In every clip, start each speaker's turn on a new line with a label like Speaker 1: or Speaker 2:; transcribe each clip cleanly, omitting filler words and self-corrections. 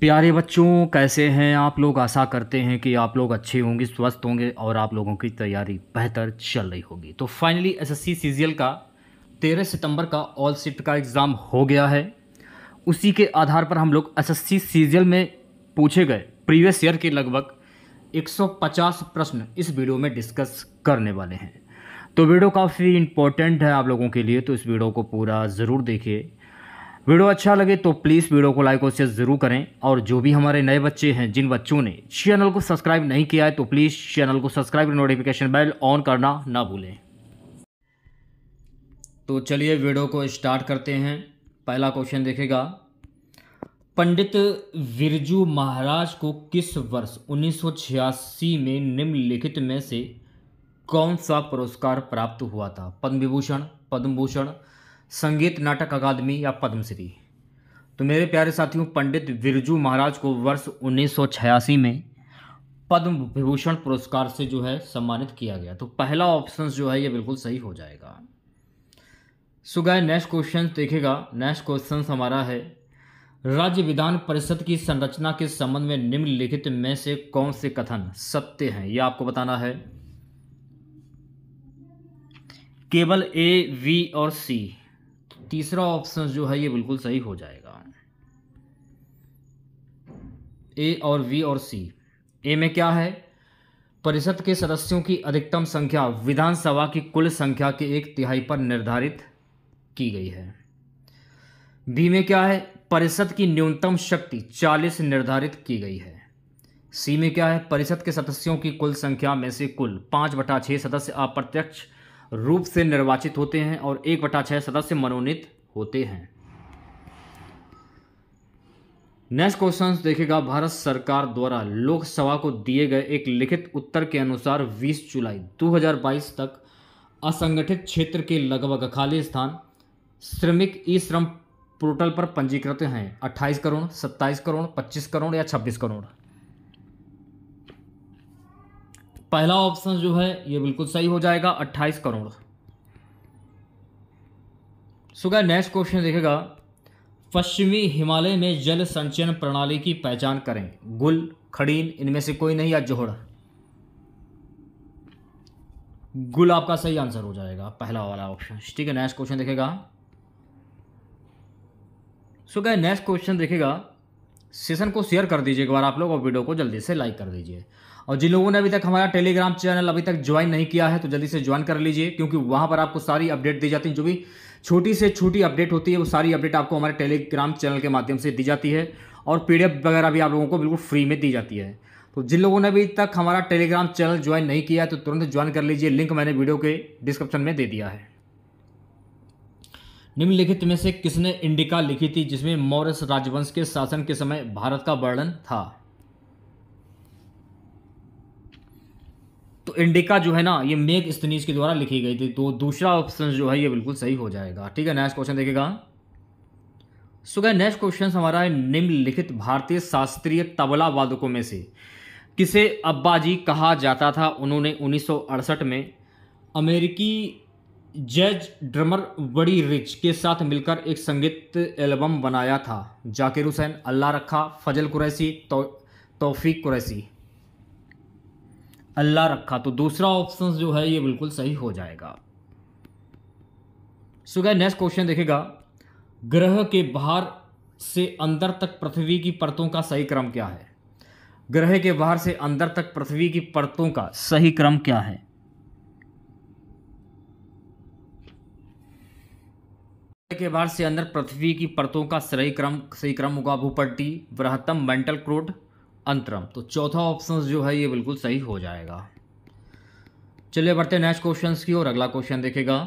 Speaker 1: प्यारे बच्चों, कैसे हैं आप लोग। आशा करते हैं कि आप लोग अच्छे होंगे, स्वस्थ होंगे और आप लोगों की तैयारी बेहतर चल रही होगी। तो फाइनली एसएससी सीजीएल का 13 सितंबर का ऑल शिफ्ट का एग्ज़ाम हो गया है। उसी के आधार पर हम लोग एसएससी सीजीएल में पूछे गए प्रीवियस ईयर के लगभग 150 प्रश्न इस वीडियो में डिस्कस करने वाले हैं। तो वीडियो काफ़ी इम्पोर्टेंट है आप लोगों के लिए, तो इस वीडियो को पूरा ज़रूर देखिए। वीडियो अच्छा लगे तो प्लीज़ वीडियो को लाइक और शेयर ज़रूर करें। और जो भी हमारे नए बच्चे हैं, जिन बच्चों ने चैनल को सब्सक्राइब नहीं किया है, तो प्लीज़ चैनल को सब्सक्राइब, नोटिफिकेशन बेल ऑन करना ना भूलें। तो चलिए वीडियो को स्टार्ट करते हैं। पहला क्वेश्चन देखेगा, पंडित बिरजू महाराज को किस वर्ष 1986 में निम्नलिखित में से कौन सा पुरस्कार प्राप्त हुआ था? पद्म विभूषण, पद्म भूषण, संगीत नाटक अकादमी या पद्मश्री? तो मेरे प्यारे साथियों, पंडित बिरजू महाराज को वर्ष 1986 में पद्म विभूषण पुरस्कार से जो है सम्मानित किया गया। तो पहला ऑप्शन जो है ये बिल्कुल सही हो जाएगा। सो गाइस, नेक्स्ट क्वेश्चन देखेगा। नेक्स्ट क्वेश्चन हमारा है, राज्य विधान परिषद की संरचना के संबंध में निम्नलिखित में से कौन से कथन सत्य हैं? यह आपको बताना है। केवल ए, वी और सी। तीसरा ऑप्शन जो है ये बिल्कुल सही हो जाएगा। ए और वी और सी। ए में क्या है? परिषद के सदस्यों की अधिकतम संख्या विधानसभा की कुल संख्या के 1/3 पर निर्धारित की गई है। बी में क्या है? परिषद की न्यूनतम शक्ति 40 निर्धारित की गई है। सी में क्या है? परिषद के सदस्यों की कुल संख्या में से कुल 5/6 सदस्य अप्रत्यक्ष रूप से निर्वाचित होते हैं और 1/6 सदस्य मनोनीत होते हैं। नेक्स्ट क्वेश्चन देखेगा, भारत सरकार द्वारा लोकसभा को दिए गए एक लिखित उत्तर के अनुसार 20 जुलाई 2022 तक असंगठित क्षेत्र के लगभग खाली स्थान श्रमिक ई श्रम पोर्टल पर पंजीकृत हैं 28 करोड़, 27 करोड़, 25 करोड़ या 26 करोड़? पहला ऑप्शन जो है ये बिल्कुल सही हो जाएगा, 28 crore. So guys, next question देखेगा, पश्चिमी हिमालय में जल संचयन प्रणाली की पहचान करें। गुल, खड़ीन, इनमें से कोई नहीं या जोहड़? गुल आपका सही आंसर हो जाएगा, पहला वाला ऑप्शन। ठीक है, नेक्स्ट क्वेश्चन देखेगा। सो गाइस, नेक्स्ट क्वेश्चन देखेगा। सेशन को शेयर कर दीजिए एक बार आप लोग और वीडियो को जल्दी से लाइक कर दीजिए। और जिन लोगों ने अभी तक हमारा टेलीग्राम चैनल अभी तक ज्वाइन नहीं किया है तो जल्दी से ज्वाइन कर लीजिए, क्योंकि वहां पर आपको सारी अपडेट दी जाती है। जो भी छोटी से छोटी अपडेट होती है वो सारी अपडेट आपको हमारे टेलीग्राम चैनल के माध्यम से दी जाती है और पीडीएफ वगैरह भी आप लोगों को बिल्कुल फ्री में दी जाती है। तो जिन लोगों ने अभी तक हमारा टेलीग्राम चैनल ज्वाइन नहीं किया है तो तुरंत ज्वाइन कर लीजिए, लिंक मैंने वीडियो के डिस्क्रिप्शन में दे दिया है। निम्नलिखित में से किसने इंडिका लिखी थी जिसमें मौर्य राजवंश के शासन के समय भारत का वर्णन था? तो इंडिका जो है ना ये मेगस्थनीज के द्वारा लिखी गई थी। तो दूसरा ऑप्शन जो है ये बिल्कुल सही हो जाएगा। ठीक है, नेक्स्ट क्वेश्चन देखेगा। सो गाइस, नेक्स्ट क्वेश्चन हमारा है, निम्नलिखित भारतीय शास्त्रीय तबला वादकों में से किसे अब्बाजी कहा जाता था? उन्होंने 1968 में अमेरिकी जैज ड्रमर बड़ी रिच के साथ मिलकर एक संगीत एल्बम बनाया था। जाकिर हुसैन, अल्लाह रखा, फजल कुरैशी, तौफीक कुरैशी? अल्लाह रखा। तो दूसरा ऑप्शन जो है ये बिल्कुल सही हो जाएगा। सो गाइस, नेक्स्ट क्वेश्चन देखेगा, ग्रह के बाहर से अंदर तक पृथ्वी की परतों का सही क्रम क्या है? ग्रह के बाहर से अंदर तक पृथ्वी की परतों का सही क्रम क्या है? के बाहर से अंदर पृथ्वी की परतों का सही क्रम होगा भूपट्टी, बृहत्तम, मेंटल क्रोड, अंतरम। तो चौथा ऑप्शन जो है ये बिल्कुल सही हो जाएगा। चलिए बढ़ते हैं नेक्स्ट क्वेश्चन की और अगला क्वेश्चन देखेगा,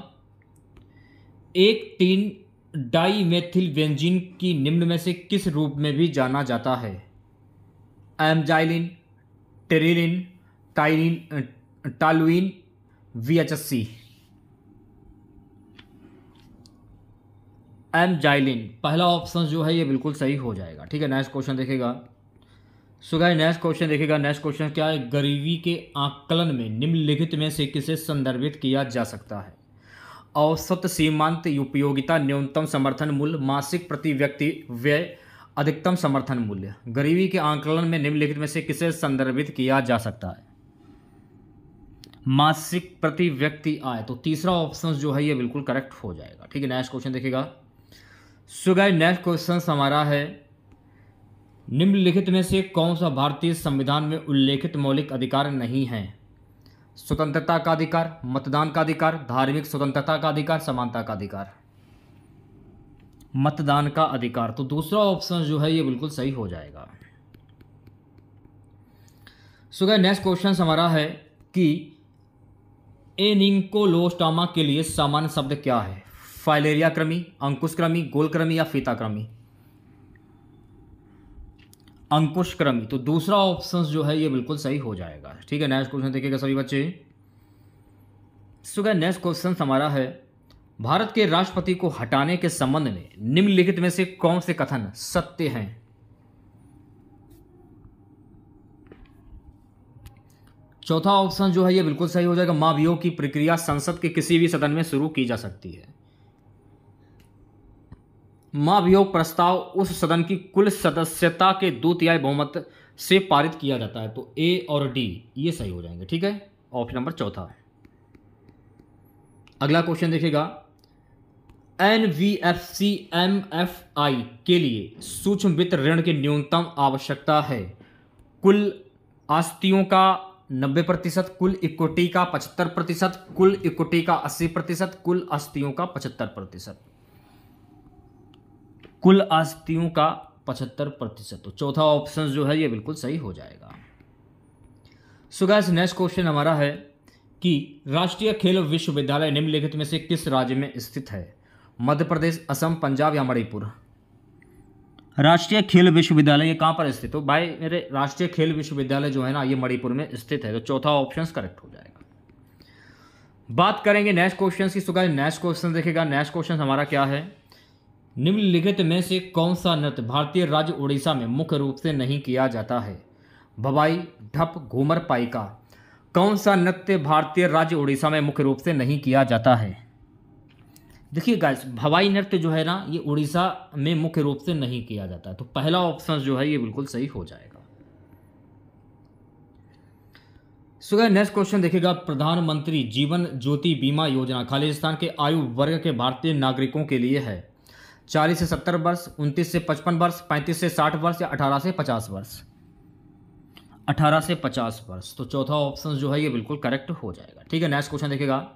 Speaker 1: एक टीन डाइमेथिल बेंजीन की निम्न में से किस रूप में भी जाना जाता है? एमजाइलिन, टेरिलिन, टाइलिन, टालुइन, वीएचएससी? एमजाइलिन, पहला ऑप्शन जो है ये बिल्कुल सही हो जाएगा। ठीक है, नेक्स्ट क्वेश्चन देखेगा। सो गाइस, नेक्स्ट क्वेश्चन देखेगा। नेक्स्ट क्वेश्चन क्या है, गरीबी के आकलन में निम्नलिखित में से किसे संदर्भित किया जा सकता है? औसत सीमांत उपयोगिता, न्यूनतम समर्थन मूल्य, मासिक प्रति व्यक्ति व्यय, अधिकतम समर्थन मूल्य। गरीबी के आंकलन में निम्नलिखित में से किसे संदर्भित किया जा सकता है? मासिक प्रति व्यक्ति आय। तो तीसरा ऑप्शन जो है ये बिल्कुल करेक्ट हो जाएगा। ठीक है, नेक्स्ट क्वेश्चन देखिएगा। सो गाइस नेक्स्ट क्वेश्चन हमारा है, निम्नलिखित में से कौन सा भारतीय संविधान में उल्लेखित मौलिक अधिकार नहीं है? स्वतंत्रता का अधिकार, मतदान का अधिकार, धार्मिक स्वतंत्रता का अधिकार, समानता का अधिकार। मतदान का अधिकार। तो दूसरा ऑप्शन जो है ये बिल्कुल सही हो जाएगा। सो गाइस नेक्स्ट क्वेश्चन हमारा है कि एनिंकोलोस्टोमा के लिए सामान्य शब्द क्या है? फाइलेरिया कृमि, अंकुश कृमि, गोल कृमि या फीता कृमि? अंकुश कृमि। तो दूसरा ऑप्शन जो है ये बिल्कुल सही हो जाएगा। ठीक है, नेक्स्ट क्वेश्चन देखिएगा सभी बच्चे। सो गाइस नेक्स्ट क्वेश्चन हमारा है, भारत के राष्ट्रपति को हटाने के संबंध में निम्नलिखित में से कौन से कथन सत्य हैं? चौथा ऑप्शन जो है ये बिल्कुल सही हो जाएगा। महाभियोग की प्रक्रिया संसद के किसी भी सदन में शुरू की जा सकती है। महाभियोग प्रस्ताव उस सदन की कुल सदस्यता के 2/3 बहुमत से पारित किया जाता है। तो ए और डी ये सही हो जाएंगे। ठीक है, ऑप्शन नंबर चौथा। अगला क्वेश्चन देखिएगा, NBFC MFI के लिए सूक्ष्म वित्त ऋण की न्यूनतम आवश्यकता है? कुल आस्तियों का 90%, कुल इक्विटी का 75%, कुल इक्विटी का 80%, कुल आस्तियों का 75%। कुल आस्तियों का 75%। तो चौथा ऑप्शन जो है ये बिल्कुल सही हो जाएगा। सो गाइस नेक्स्ट क्वेश्चन हमारा है कि राष्ट्रीय खेल विश्वविद्यालय निम्नलिखित में से किस राज्य में स्थित है? मध्य प्रदेश, असम, पंजाब या मणिपुर? राष्ट्रीय खेल विश्वविद्यालय ये कहाँ पर स्थित हो? भाई मेरे राष्ट्रीय खेल विश्वविद्यालय जो है ना ये मणिपुर में स्थित है। तो चौथा ऑप्शन करेक्ट हो जाएगा। बात करेंगे नेक्स्ट क्वेश्चन की। सो गाइस नेक्स्ट क्वेश्चन देखिएगा। नेक्स्ट क्वेश्चन हमारा क्या है, निम्नलिखित में से कौन सा नृत्य भारतीय राज्य उड़ीसा में मुख्य रूप से नहीं किया जाता है? भवाई, ढप, घूमर, पाइका। कौन सा नृत्य भारतीय राज्य उड़ीसा में मुख्य रूप से नहीं किया जाता है? देखिए गाइस, भवाई नृत्य जो है ना ये उड़ीसा में मुख्य रूप से नहीं किया जाता है। तो पहला ऑप्शन जो है ये बिल्कुल सही हो जाएगा। सो गाइस नेक्स्ट क्वेश्चन देखिएगा, प्रधानमंत्री जीवन ज्योति बीमा योजना खालिस्तान के आयु वर्ग के भारतीय नागरिकों के लिए है? 40 से 70 वर्ष, 29 से 55 वर्ष, 35 से 60 वर्ष या 18 से 50 वर्ष? 18 से 50 वर्ष। तो चौथा ऑप्शन जो है ये बिल्कुल करेक्ट हो जाएगा। ठीक है, नेक्स्ट क्वेश्चन देखिएगा।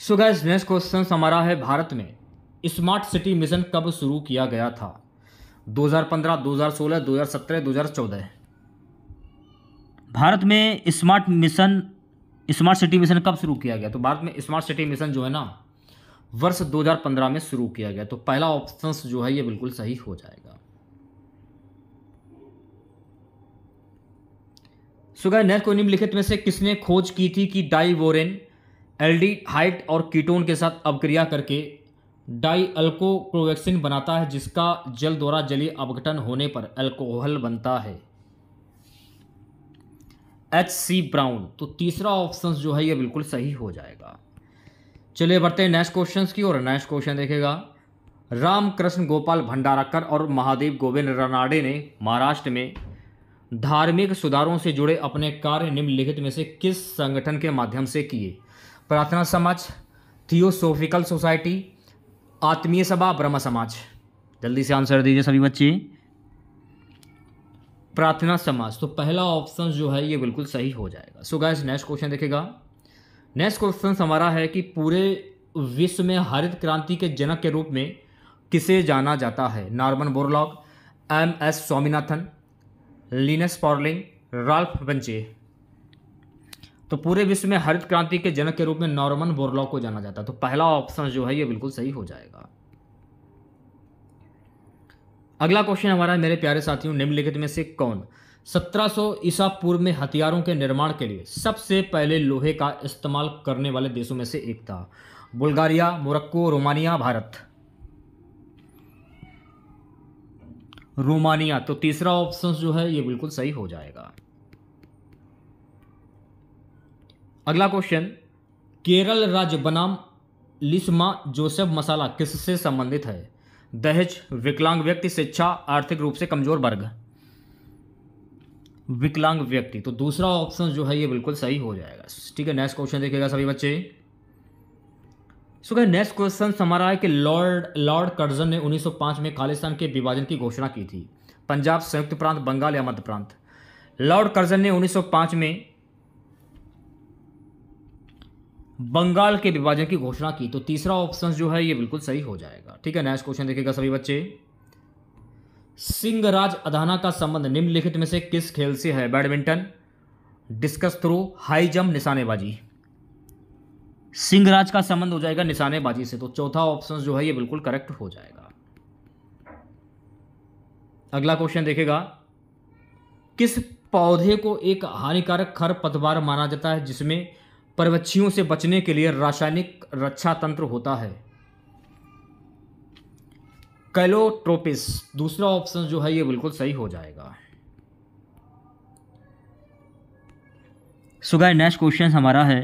Speaker 1: सो गाइस नेक्स्ट क्वेश्चन हमारा है, भारत में स्मार्ट सिटी मिशन कब शुरू किया गया था? 2015, 2016, 2017, 2014? भारत में स्मार्ट सिटी मिशन कब शुरू किया गया? तो भारत में स्मार्ट सिटी मिशन जो है ना वर्ष 2015 में शुरू किया गया। तो पहला ऑप्शन जो है ये बिल्कुल सही हो जाएगा। सो गाइस नेक्स्ट को निम्नलिखित में से किसने खोज की थी कि डाइवोरेन एल्डिहाइड और कीटोन के साथ अपक्रिया करके डाई अल्कोक्लोवेक्सिन बनाता है, जिसका जल द्वारा जलीय अपघटन होने पर अल्कोहल बनता है? HC brown. तो तीसरा ऑप्शन जो है ये बिल्कुल सही हो जाएगा। चलिए बढ़ते हैं नेक्स्ट क्वेश्चन की ओर। नेक्स्ट क्वेश्चन देखेगा, रामकृष्ण गोपाल भंडारकर और महादेव गोविंद रानडे ने महाराष्ट्र में धार्मिक सुधारों से जुड़े अपने कार्य निम्नलिखित में से किस संगठन के माध्यम से किए? प्रार्थना समाज, थियोसोफिकल सोसाइटी, आत्मीय सभा, ब्रह्म समाज? जल्दी से आंसर दीजिए सभी बच्चे। प्रार्थना समाज। तो पहला ऑप्शन जो है ये बिल्कुल सही हो जाएगा। सो गाइस नेक्स्ट क्वेश्चन देखेगा। नेक्स्ट क्वेश्चन हमारा है कि पूरे विश्व में हरित क्रांति के जनक के रूप में किसे जाना जाता है? Norman Borlaug, MS Swaminathan, Linus Pauling, Ralph Bunche? तो पूरे विश्व में हरित क्रांति के जनक के रूप में नॉर्मन बोरलॉग को जाना जाता है। तो पहला ऑप्शन जो है ये बिल्कुल सही हो जाएगा। अगला क्वेश्चन हमारा है, मेरे प्यारे साथियों, निम्नलिखित में से कौन 1700 ईसा पूर्व में हथियारों के निर्माण के लिए सबसे पहले लोहे का इस्तेमाल करने वाले देशों में से एक था? Bulgaria, Morocco, Romania, Bharat? Romania. तो तीसरा ऑप्शन जो है ये बिल्कुल सही हो जाएगा। अगला क्वेश्चन, केरल राज्य बनाम लिस्मा जोसेफ मसाला किससे संबंधित है? दहेज, विकलांग व्यक्ति, शिक्षा, आर्थिक रूप से कमजोर वर्ग। विकलांग व्यक्ति, तो दूसरा ऑप्शन जो है ये बिल्कुल सही हो जाएगा। ठीक है, नेक्स्ट क्वेश्चन देखिएगा सभी बच्चे। सो नेक्स्ट क्वेश्चन हमारा है कि लॉर्ड कर्जन ने 1905 में खालिस्तान के विभाजन की घोषणा की थी। पंजाब, संयुक्त प्रांत, बंगाल या मध्य प्रांत। लॉर्ड कर्जन ने 1905 में बंगाल के विभाजन की घोषणा की, तो तीसरा ऑप्शन जो है ये बिल्कुल सही हो जाएगा। ठीक है, नेक्स्ट क्वेश्चन देखिएगा सभी बच्चे। सिंहराज अधाना का संबंध निम्नलिखित में से किस खेल से है? Badminton, discus throw, high jump, निशानेबाजी। सिंहराज का संबंध हो जाएगा निशानेबाजी से, तो चौथा ऑप्शन जो है ये बिल्कुल करेक्ट हो जाएगा। अगला क्वेश्चन देखेगा, किस पौधे को एक हानिकारक खरपतवार माना जाता है जिसमें परवच्छियों से बचने के लिए रासायनिक रक्षा तंत्र होता है? कैलोट्रोपिस, दूसरा ऑप्शन जो है ये बिल्कुल सही हो जाएगा। सो गाइस, नेक्स्ट क्वेश्चन हमारा है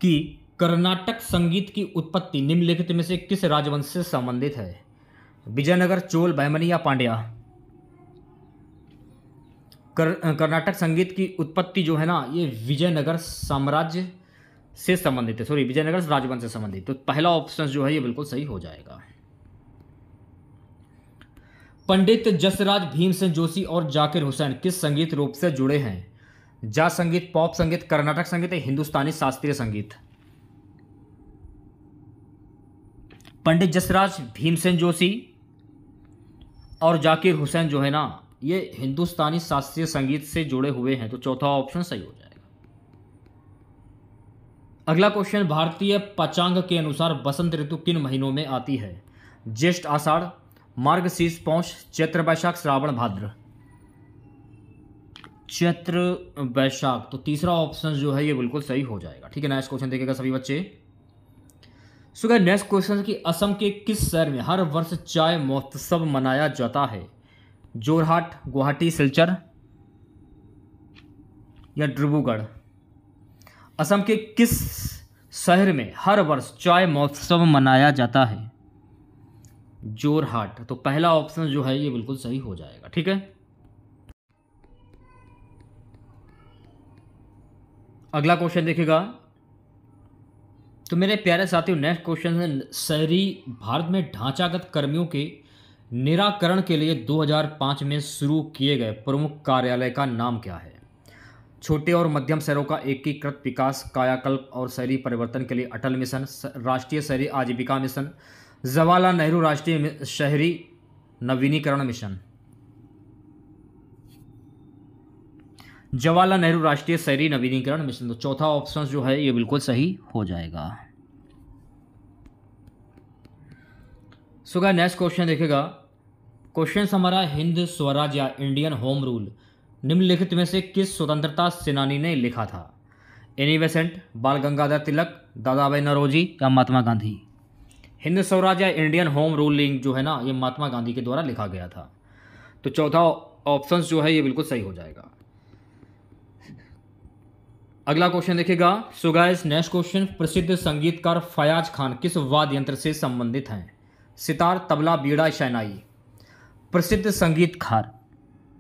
Speaker 1: कि कर्नाटक संगीत की उत्पत्ति निम्नलिखित में से किस राजवंश से संबंधित है? विजयनगर, चोल, बहमनी या पांड्या। कर्नाटक संगीत की उत्पत्ति जो है ना ये विजयनगर साम्राज्य से संबंधित है, सॉरी विजयनगर राजवंश से संबंधित, तो पहला ऑप्शन जो है ये बिल्कुल सही हो जाएगा। पंडित जसराज भीमसेन जोशी और जाकिर हुसैन किस संगीत रूप से जुड़े हैं? जाज संगीत, पॉप संगीत, कर्नाटक संगीत या हिंदुस्तानी शास्त्रीय संगीत। पंडित जसराज भीमसेन जोशी और जाकिर हुसैन जो है ना ये हिंदुस्तानी शास्त्रीय संगीत से जुड़े हुए हैं, तो चौथा ऑप्शन सही हो जाएगा। अगला क्वेश्चन, भारतीय पंचांग के अनुसार बसंत ऋतु किन महीनों में आती है? ज्येष्ठ, आषाढ़, मार्गशीर्ष, पौष, चैत्र, वैशाख, श्रावण, भाद्र। चैत्र, वैशाख, तो तीसरा ऑप्शन जो है ये बिल्कुल सही हो जाएगा। ठीक है, नेक्स्ट क्वेश्चन देखिएगा सभी बच्चे। सो गाइस, नेक्स्ट क्वेश्चन कि असम के किस शहर में हर वर्ष चाय महोत्सव मनाया जाता है? जोरहाट, गुवाहाटी, सिलचर या डिब्रूगढ़। असम के किस शहर में हर वर्ष चाय महोत्सव मनाया जाता है? जोरहाट, तो पहला ऑप्शन जो है ये बिल्कुल सही हो जाएगा। ठीक है, अगला क्वेश्चन देखिएगा। तो मेरे प्यारे साथियों, नेक्स्ट क्वेश्चन है, शहरी भारत में ढांचागत कर्मियों के निराकरण के लिए 2005 में शुरू किए गए प्रमुख कार्यालय का नाम क्या है? छोटे और मध्यम शहरों का एकीकृत विकास, कायाकल्प और शहरी परिवर्तन के लिए अटल मिशन, राष्ट्रीय शहरी आजीविका मिशन, जवाहरलाल नेहरू राष्ट्रीय शहरी नवीनीकरण मिशन। जवाहरलाल नेहरू राष्ट्रीय शहरी नवीनीकरण मिशन, तो चौथा ऑप्शन जो है ये बिल्कुल सही हो जाएगा। सो गाइस, नेक्स्ट क्वेश्चन देखेगा। क्वेश्चन हमारा, हिंद स्वराज या इंडियन होम रूल निम्नलिखित में से किस स्वतंत्रता सेनानी ने लिखा था? एनी बेसेंट, बाल गंगाधर तिलक, दादा भाई नौरोजी या महात्मा गांधी। हिंद स्वराज या इंडियन होम रूलिंग जो है ना ये महात्मा गांधी के द्वारा लिखा गया था, तो चौथा ऑप्शन जो है ये बिल्कुल सही हो जाएगा। अगला क्वेश्चन देखिएगा। सो गाइस, नेक्स्ट क्वेश्चन, प्रसिद्ध संगीतकार फयाज खान किस वाद्य यंत्र से संबंधित हैं? सितार, तबला, बीड़ा, शहनाई। प्रसिद्ध संगीतकार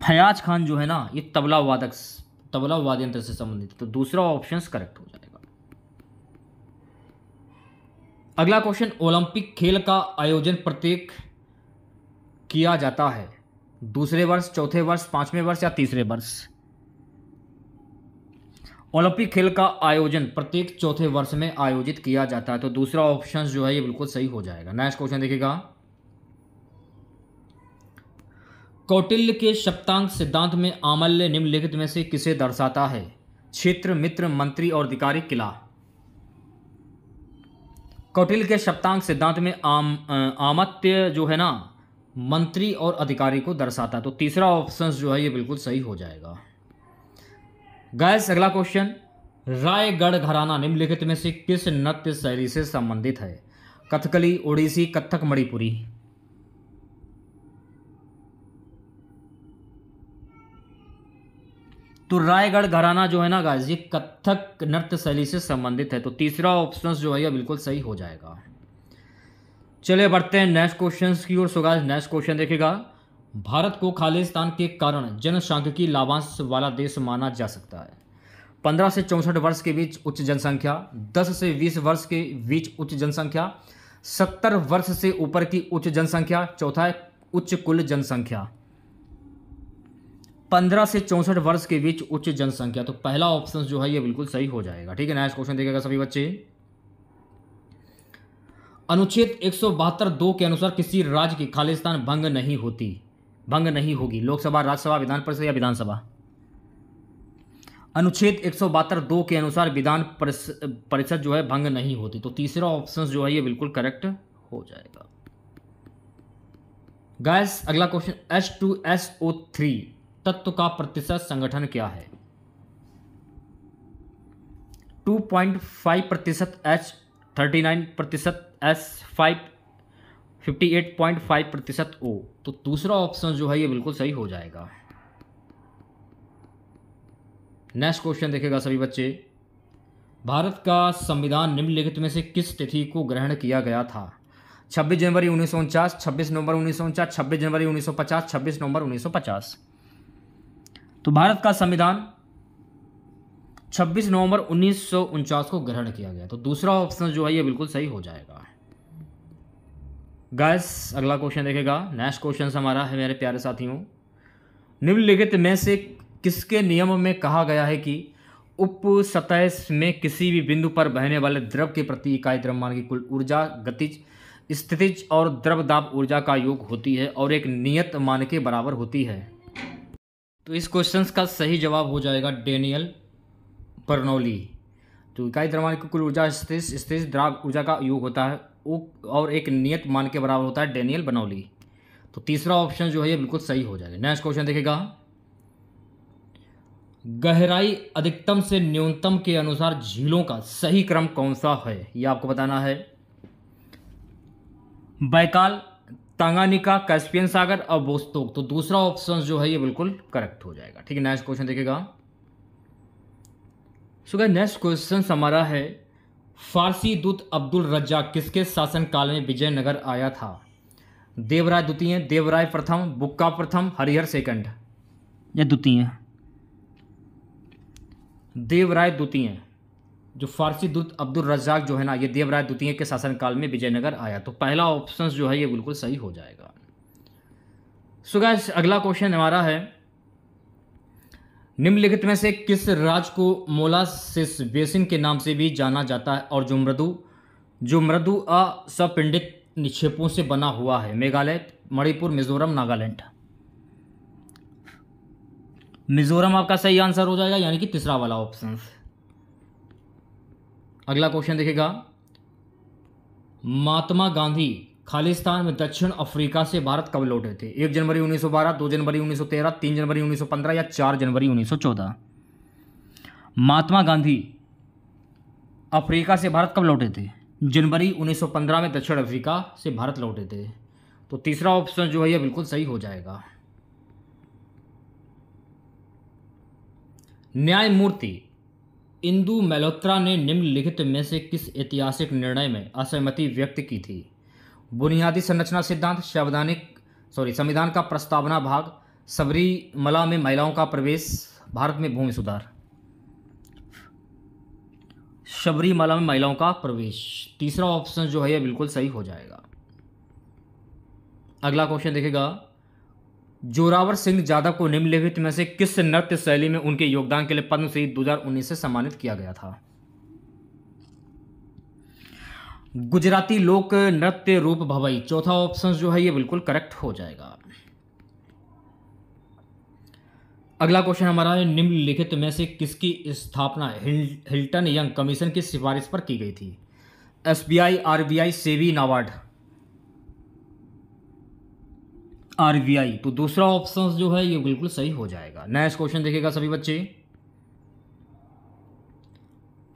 Speaker 1: फयाज खान जो है ना ये तबला वाद्य यंत्र से संबंधित, तो दूसरा ऑप्शन करेक्ट हो जाएगा। अगला क्वेश्चन, ओलंपिक खेल का आयोजन प्रत्येक किया जाता है? दूसरे वर्ष, चौथे वर्ष, पांचवें वर्ष या तीसरे वर्ष। ओलंपिक खेल का आयोजन प्रत्येक चौथे वर्ष में आयोजित किया जाता है, तो दूसरा ऑप्शन जो है ये बिल्कुल सही हो जाएगा। नेक्स्ट क्वेश्चन देखिएगा। कौटिल्य के सप्तांग सिद्धांत में आमल्य निम्नलिखित में से किसे दर्शाता है? क्षेत्र, मित्र, मंत्री और अधिकारी, किला। कौटिल्य के सप्तांग सिद्धांत में आमत्य जो है ना मंत्री और अधिकारी को दर्शाता है, तो तीसरा ऑप्शन जो है ये बिल्कुल सही हो जाएगा। गाइस, अगला क्वेश्चन, रायगढ़ घराना निम्नलिखित में से किस नृत्य शैली से संबंधित है? कथकली, ओडिसी, कथक, मणिपुरी। तो रायगढ़ घराना जो है ना गाइस ये कथक नृत्य शैली से संबंधित है, तो तीसरा ऑप्शन जो है ये बिल्कुल सही हो जाएगा। चलिए बढ़ते हैं नेक्स्ट क्वेश्चन की ओर। सो गाइस नेक्स्ट क्वेश्चन देखेगा, भारत को खालिस्तान के कारण जनसांख्यिकी लाभांश वाला देश माना जा सकता है। 15 से 64 वर्ष के बीच उच्च जनसंख्या, 10 से 20 वर्ष के बीच उच्च जनसंख्या, 70 वर्ष से ऊपर की उच्च जनसंख्या, चौथा है उच्च कुल जनसंख्या। 15 से 64 वर्ष के बीच उच्च जनसंख्या, तो पहला ऑप्शन जो है ये बिल्कुल सही हो जाएगा। ठीक है, नेक्स्ट क्वेश्चन देखेगा सभी बच्चे। अनुच्छेद 172(2) के अनुसार किसी राज्य की खालिस्तान भंग नहीं होगी। लोकसभा, राज्यसभा, विधान परिषद या विधानसभा। अनुच्छेद 172(2) के अनुसार विधान परिषद जो है भंग नहीं होती, तो तीसरा ऑप्शन जो है ये बिल्कुल करेक्ट हो जाएगा। गाइस अगला क्वेश्चन, H2SO3 तत्व का प्रतिशत संगठन क्या है? 2.5%, H 39%, S 58.5% O। तो दूसरा ऑप्शन जो है ये बिल्कुल सही हो जाएगा। नेक्स्ट क्वेश्चन देखेगा सभी बच्चे, भारत का संविधान निम्नलिखित में से किस तिथि को ग्रहण किया गया था? 26 जनवरी 1949, 26 नवंबर 1949, 26 जनवरी 1950, 26 नवंबर 1950। तो भारत का संविधान 26 नवंबर 1949 को ग्रहण किया गया, तो दूसरा ऑप्शन जो है ये बिल्कुल सही हो जाएगा। गाइस अगला क्वेश्चन देखेगा, नेक्स्ट क्वेश्चन हमारा है मेरे प्यारे साथियों, निम्नलिखित में से किसके नियम में कहा गया है कि उप सतह में किसी भी बिंदु पर बहने वाले द्रव के प्रति इकाई द्रव्यमान की कुल ऊर्जा गतिज, स्थितिज और द्रव दाब ऊर्जा का योग होती है और एक नियत मान के बराबर होती है। तो इस क्वेश्चन का सही जवाब हो जाएगा डेनियल बर्नौली। तो इकाई द्रव्यमान की कुल ऊर्जा स्थितिज द्रव ऊर्जा का योग होता है और एक नियत मान के बराबर होता है डेनियल बर्नौली। तो तीसरा ऑप्शन जो है ये बिल्कुल सही हो जाएगा। नेक्स्ट क्वेश्चन देखेगा, गहराई अधिकतम से न्यूनतम के अनुसार झीलों का सही क्रम कौन सा है? ये आपको बताना है। बैकाल, तंगानिका, कैस्पियन सागर और बोस्तोक। तो दूसरा ऑप्शन जो है ये बिल्कुल करेक्ट हो जाएगा। ठीक है, नेक्स्ट क्वेश्चन देखेगा। सो गाइस नेक्स्ट क्वेश्चन हमारा है, फारसी दूत अब्दुल रज्जाक किसके शासनकाल में विजयनगर आया था? देवराय द्वितीय, देवराय प्रथम, बुक्का प्रथम, हरिहर सेकंड या द्वितीय? देवराय द्वितीय। जो फारसी दूत अब्दुल रज्जाक जो है ना, ये देवराय द्वितीय के शासनकाल में विजयनगर आया, तो पहला ऑप्शन जो है ये बिल्कुल सही हो जाएगा। सो गाइस अगला क्वेश्चन हमारा है, निम्नलिखित में से किस राज्य को मोलासिस बेसिन के नाम से भी जाना जाता है और जो मृदु असंपिंडित निक्षेपों से बना हुआ है? मेघालय, मणिपुर, मिजोरम, नागालैंड। मिजोरम आपका सही आंसर हो जाएगा, यानी कि तीसरा वाला ऑप्शन। अगला क्वेश्चन देखेगा, महात्मा गांधी खालिस्तान में दक्षिण अफ्रीका से भारत कब लौटे थे? 1 जनवरी 1912, 2 जनवरी 1913, 3 जनवरी 1915 या 4 जनवरी 1914? महात्मा गांधी अफ्रीका से भारत कब लौटे थे? जनवरी 1915 में दक्षिण अफ्रीका से भारत लौटे थे, तो तीसरा ऑप्शन जो है ये बिल्कुल सही हो जाएगा। न्यायमूर्ति इंदु मल्होत्रा ने निम्नलिखित में से किस ऐतिहासिक निर्णय में असहमति व्यक्त की थी? बुनियादी संरचना सिद्धांत, संविधान का प्रस्तावना भाग, सबरीमला में महिलाओं का प्रवेश, भारत में भूमि सुधार। सबरीमला में महिलाओं का प्रवेश, तीसरा ऑप्शन जो है ये बिल्कुल सही हो जाएगा। अगला क्वेश्चन देखेगा, जोरावर सिंह यादव को निम्नलिखित में से किस नृत्य शैली में उनके योगदान के लिए पद्मश्री 2019 से सम्मानित किया गया था? गुजराती लोक नृत्य रूप भवई, चौथा ऑप्शन जो है ये बिल्कुल करेक्ट हो जाएगा। अगला क्वेश्चन हमारा है, निम्नलिखित में से किसकी स्थापना हिल्टन यंग कमीशन की सिफारिश पर की गई थी? SBI, RBI, SEBI, NABARD. RBI, तो दूसरा ऑप्शन जो है ये बिल्कुल सही हो जाएगा। नेक्स्ट क्वेश्चन देखिएगा सभी बच्चे,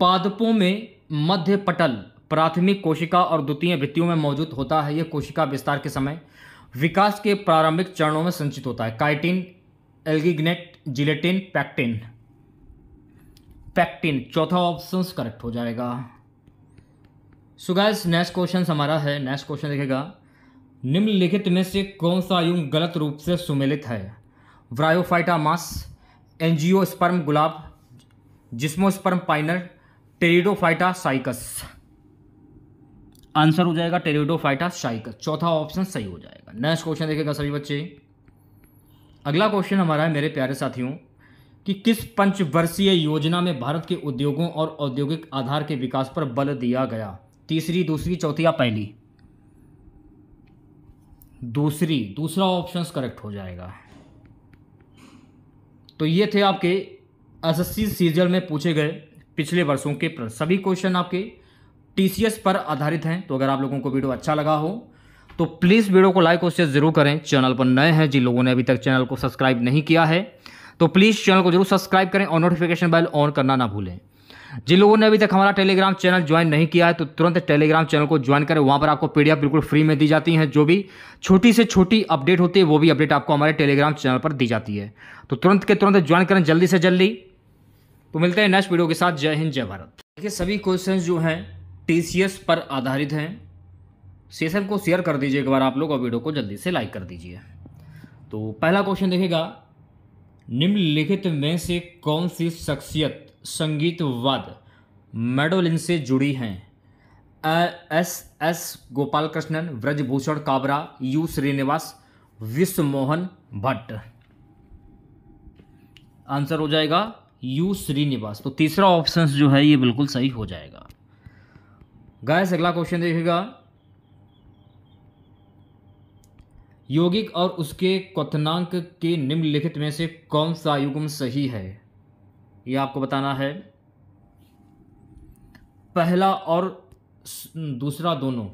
Speaker 1: पादपों में मध्य पटल प्राथमिक कोशिका और द्वितीय भित्तियों में मौजूद होता है। यह कोशिका विस्तार के समय विकास के प्रारंभिक चरणों में संचित होता है। Chitin, alginate, gelatin, pectin. Pectin, चौथा ऑप्शन करेक्ट हो जाएगा। सो गाइस नेक्स्ट क्वेश्चन हमारा है, नेक्स्ट क्वेश्चन देखेगा, निम्नलिखित में से कौन सा युग्म गलत रूप से सुमेलित है? ब्रायोफाइटा मास, एंजियोस्पर्म गुलाब, जिस्मोस्पर्म पाइनर, टेरिडोफाइटा साइकस। आंसर हो जाएगा टेरिडोफाइटा साइकस, चौथा ऑप्शन सही हो जाएगा। नेक्स्ट क्वेश्चन देखेगा सभी बच्चे। अगला क्वेश्चन हमारा है मेरे प्यारे साथियों कि किस पंचवर्षीय योजना में भारत के उद्योगों और औद्योगिक आधार के विकास पर बल दिया गया? तीसरी, दूसरी, चौथी या पहली? दूसरी, दूसरा ऑप्शन करेक्ट हो जाएगा। तो ये थे आपके एसएससी सीजल में पूछे गए पिछले वर्षों के प्रश्न। सभी क्वेश्चन आपके टीसीएस पर आधारित हैं। तो अगर आप लोगों को वीडियो अच्छा लगा हो तो प्लीज़ वीडियो को लाइक और शेयर जरूर करें। चैनल पर नए हैं, जिन लोगों ने अभी तक चैनल को सब्सक्राइब नहीं किया है तो प्लीज़ चैनल को जरूर सब्सक्राइब करें और नोटिफिकेशन बेल ऑन करना ना भूलें। जिन लोगों ने अभी तक हमारा टेलीग्राम चैनल ज्वाइन नहीं किया है तो तुरंत टेलीग्राम चैनल को ज्वाइन करें। वहाँ पर आपको पीडीएफ बिल्कुल फ्री में दी जाती हैं। जो भी छोटी से छोटी अपडेट होती है वो भी अपडेट आपको हमारे टेलीग्राम चैनल पर दी जाती है। तो तुरंत के तुरंत ज्वाइन करें, जल्दी से जल्दी। तो मिलते हैं नेक्स्ट वीडियो के साथ। जय हिंद, जय भारत। देखिए सभी क्वेश्चन जो हैं टीसीएस पर आधारित हैं। सेशन को शेयर कर दीजिए एक बार आप लोग और वीडियो को जल्दी से लाइक कर दीजिए। तो पहला क्वेश्चन देखेगा, निम्नलिखित में से कौन सी शख्सियत संगीतवाद मैंडोलिन से जुड़ी हैं? S Gopal Krishnan, Brijbhushan Kabra, U Srinivas, Vishwamohan Bhatt. Answer हो जाएगा यू श्रीनिवास। तो तीसरा ऑप्शन जो है ये बिल्कुल सही हो जाएगा। गाइस अगला क्वेश्चन देखिएगा, यौगिक और उसके क्वथनांक के निम्नलिखित में से कौन सा युग्म सही है? यह आपको बताना है। पहला और दूसरा दोनों।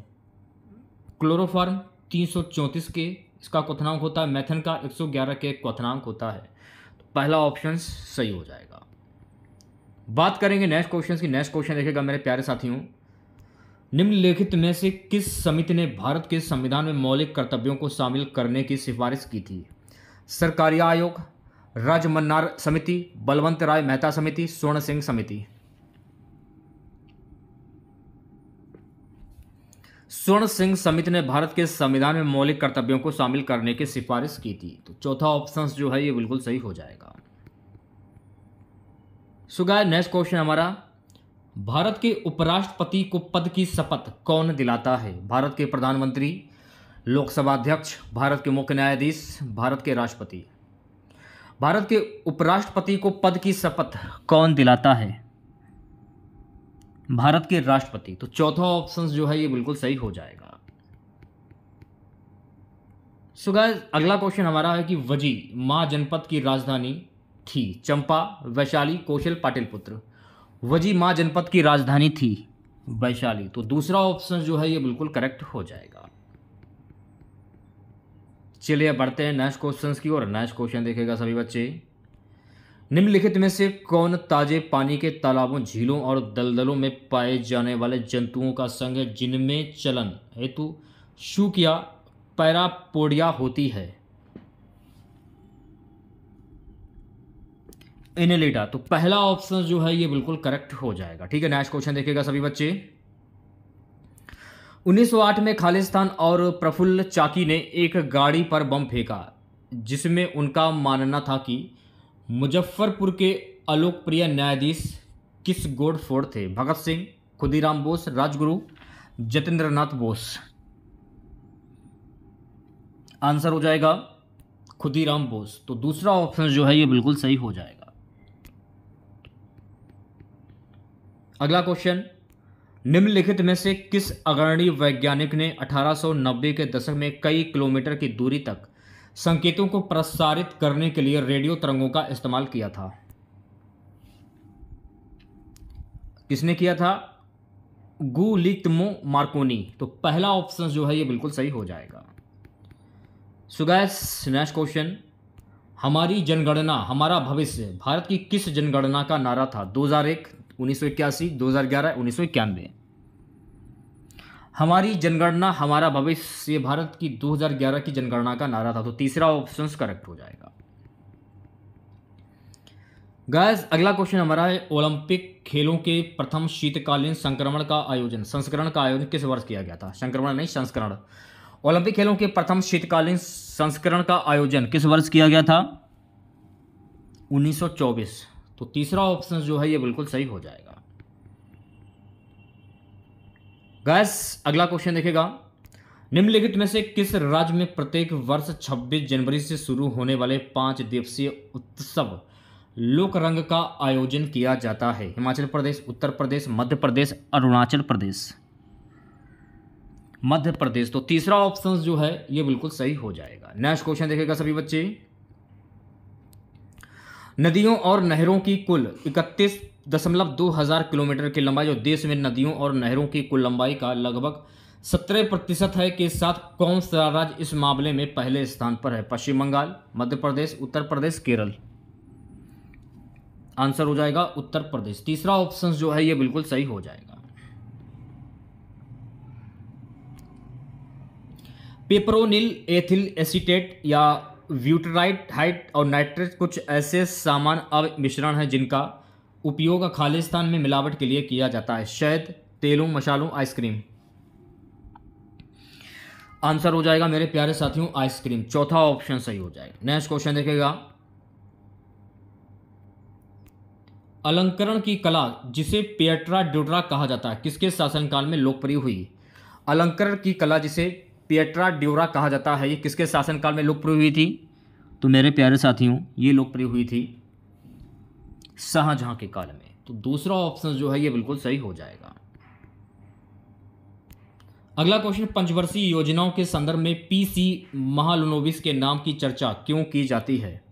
Speaker 1: क्लोरोफॉर्म 334 के इसका क्वथनांक होता है, मेथन का 111 के क्वथनांक होता है। तो पहला ऑप्शन सही हो जाएगा। बात करेंगे नेक्स्ट क्वेश्चन की। नेक्स्ट क्वेश्चन देखेगा मेरे प्यारे साथियों, निम्नलिखित में से किस समिति ने भारत के संविधान में मौलिक कर्तव्यों को शामिल करने की सिफारिश की थी? सरकारी आयोग, राजमन्नार समिति, बलवंत राय मेहता समिति, स्वर्ण सिंह समिति। स्वर्ण सिंह समिति ने भारत के संविधान में मौलिक कर्तव्यों को शामिल करने की सिफारिश की थी। तो चौथा ऑप्शन जो है ये बिल्कुल सही हो जाएगा। सो गाइस नेक्स्ट क्वेश्चन हमारा, भारत के उपराष्ट्रपति को पद की शपथ कौन दिलाता है? भारत के प्रधानमंत्री, लोकसभा अध्यक्ष, भारत के मुख्य न्यायाधीश, भारत के राष्ट्रपति। भारत के उपराष्ट्रपति को पद की शपथ कौन दिलाता है? भारत के राष्ट्रपति। तो चौथा ऑप्शन जो है ये बिल्कुल सही हो जाएगा। सो गाइस अगला क्वेश्चन हमारा है कि वजी मां जनपद की राजधानी थी? चंपा, वैशाली, कौशल, पाटलिपुत्र। वजी मां जनपद की राजधानी थी वैशाली। तो दूसरा ऑप्शन जो है ये बिल्कुल करेक्ट हो जाएगा। चलिए बढ़ते हैं नेक्स्ट क्वेश्चन की ओर। नेक्स्ट क्वेश्चन देखेगा सभी बच्चे, निम्नलिखित में से कौन ताजे पानी के तालाबों, झीलों और दलदलों में पाए जाने वाले जंतुओं का संघ है जिनमें चलन हेतु शुक या पैरापोडिया होती है? इनेलिडा। तो पहला ऑप्शन जो है ये बिल्कुल करेक्ट हो जाएगा। ठीक है, नेक्स्ट क्वेश्चन देखिएगा सभी बच्चे, 1908 में खालिस्तान और प्रफुल्ल चाकी ने एक गाड़ी पर बम फेंका जिसमें उनका मानना था कि मुजफ्फरपुर के अलोकप्रिय न्यायाधीश किस गोडफोड़ थे? भगत सिंह, खुदीराम बोस, राजगुरु, जतेंद्रनाथ बोस। आंसर हो जाएगा खुदीराम बोस। तो दूसरा ऑप्शन जो है ये बिल्कुल सही हो जाएगा। अगला क्वेश्चन, निम्नलिखित में से किस अग्रणी वैज्ञानिक ने 1890 के दशक में कई किलोमीटर की दूरी तक संकेतों को प्रसारित करने के लिए रेडियो तरंगों का इस्तेमाल किया था? किसने किया था? गुलित्मो मार्कोनी। तो पहला ऑप्शन जो है ये बिल्कुल सही हो जाएगा। सो गाइस नेक्स्ट क्वेश्चन, हमारी जनगणना हमारा भविष्य भारत की किस जनगणना का नारा था? 2001, 1981, 2011, 1991। हमारी जनगणना हमारा भविष्य भारत की 2011 की जनगणना का नारा था। तो तीसरा ऑप्शन करेक्ट हो जाएगा। गाइस अगला क्वेश्चन हमारा है, ओलंपिक खेलों के प्रथम शीतकालीन संस्करण का आयोजन किस वर्ष किया गया था? संक्रमण नहीं, संस्करण। ओलंपिक खेलों के प्रथम शीतकालीन संस्करण का आयोजन किस वर्ष किया गया था? 1924। तो तीसरा ऑप्शन जो है ये बिल्कुल सही हो जाएगा। गाइस अगला क्वेश्चन देखेगा, निम्नलिखित में से किस राज्य में प्रत्येक वर्ष 26 जनवरी से शुरू होने वाले 5 दिवसीय उत्सव लोक रंग का आयोजन किया जाता है? हिमाचल प्रदेश, उत्तर प्रदेश, मध्य प्रदेश, अरुणाचल प्रदेश। मध्य प्रदेश। तो तीसरा ऑप्शन जो है ये बिल्कुल सही हो जाएगा। नेक्स्ट क्वेश्चन देखेगा सभी बच्चे, नदियों और नहरों की कुल 31.2000 किलोमीटर की लंबाई और देश में नदियों और नहरों की कुल लंबाई का लगभग 17% है के साथ कौन सा राज्य इस मामले में पहले स्थान पर है? पश्चिम बंगाल, मध्य प्रदेश, उत्तर प्रदेश, केरल। आंसर हो जाएगा उत्तर प्रदेश। तीसरा ऑप्शन जो है ये बिल्कुल सही हो जाएगा। पेपरोनिल एथिल एसीटेट या ब्यूटराइट और नाइट्रेट कुछ ऐसे सामान्य मिश्रण हैं जिनका उपयोग खालिस्तान में मिलावट के लिए किया जाता है? शहद, तेलों, मसालों, आइसक्रीम। आंसर हो जाएगा मेरे प्यारे साथियों आइसक्रीम। चौथा ऑप्शन सही हो जाएगा। नेक्स्ट क्वेश्चन देखेगा, अलंकरण की कला जिसे पिएट्रा ड्यूरा कहा जाता है किसके शासनकाल में लोकप्रिय हुई? अलंकरण की कला जिसे पिएट्रा ड्यूरा कहा जाता है ये किसके शासनकाल में लोकप्रिय हुई थी? तो मेरे प्यारे साथियों ये लोकप्रिय हुई थी शाहजहां के काल में। तो दूसरा ऑप्शन जो है ये बिल्कुल सही हो जाएगा। अगला क्वेश्चन, पंचवर्षीय योजनाओं के संदर्भ में पीसी महालनोबिस के नाम की चर्चा क्यों की जाती है?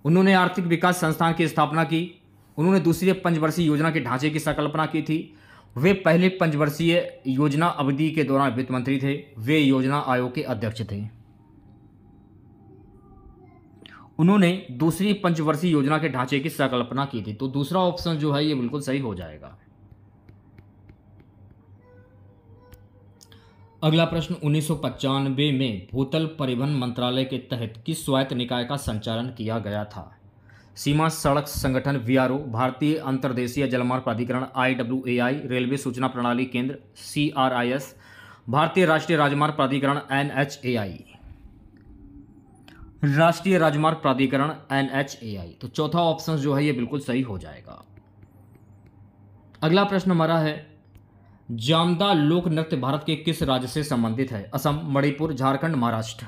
Speaker 1: उन्होंने आर्थिक विकास संस्थान की स्थापना की, उन्होंने दूसरी पंचवर्षीय योजना के ढांचे की संकल्पना की थी, वे पहले पंचवर्षीय योजना अवधि के दौरान वित्त मंत्री थे, वे योजना आयोग के अध्यक्ष थे। उन्होंने दूसरी पंचवर्षीय योजना के ढांचे की संकल्पना की थी। तो दूसरा ऑप्शन जो है ये बिल्कुल सही हो जाएगा। अगला प्रश्न, 1995 में भूतल परिवहन मंत्रालय के तहत किस स्वायत्त निकाय का संचालन किया गया था? सीमा सड़क संगठन वीआरओ, भारतीय अंतर्देशीय जलमार्ग प्राधिकरण आईडब्ल्यूएआई, रेलवे सूचना प्रणाली केंद्र सीआरआईएस, भारतीय राष्ट्रीय राजमार्ग प्राधिकरण एनएचएआई। राष्ट्रीय राजमार्ग प्राधिकरण एनएचएआई। तो चौथा ऑप्शन जो है ये बिल्कुल सही हो जाएगा। अगला प्रश्न हमारा है, जामदा लोक नृत्य भारत के किस राज्य से संबंधित है? असम, मणिपुर, झारखंड, महाराष्ट्र।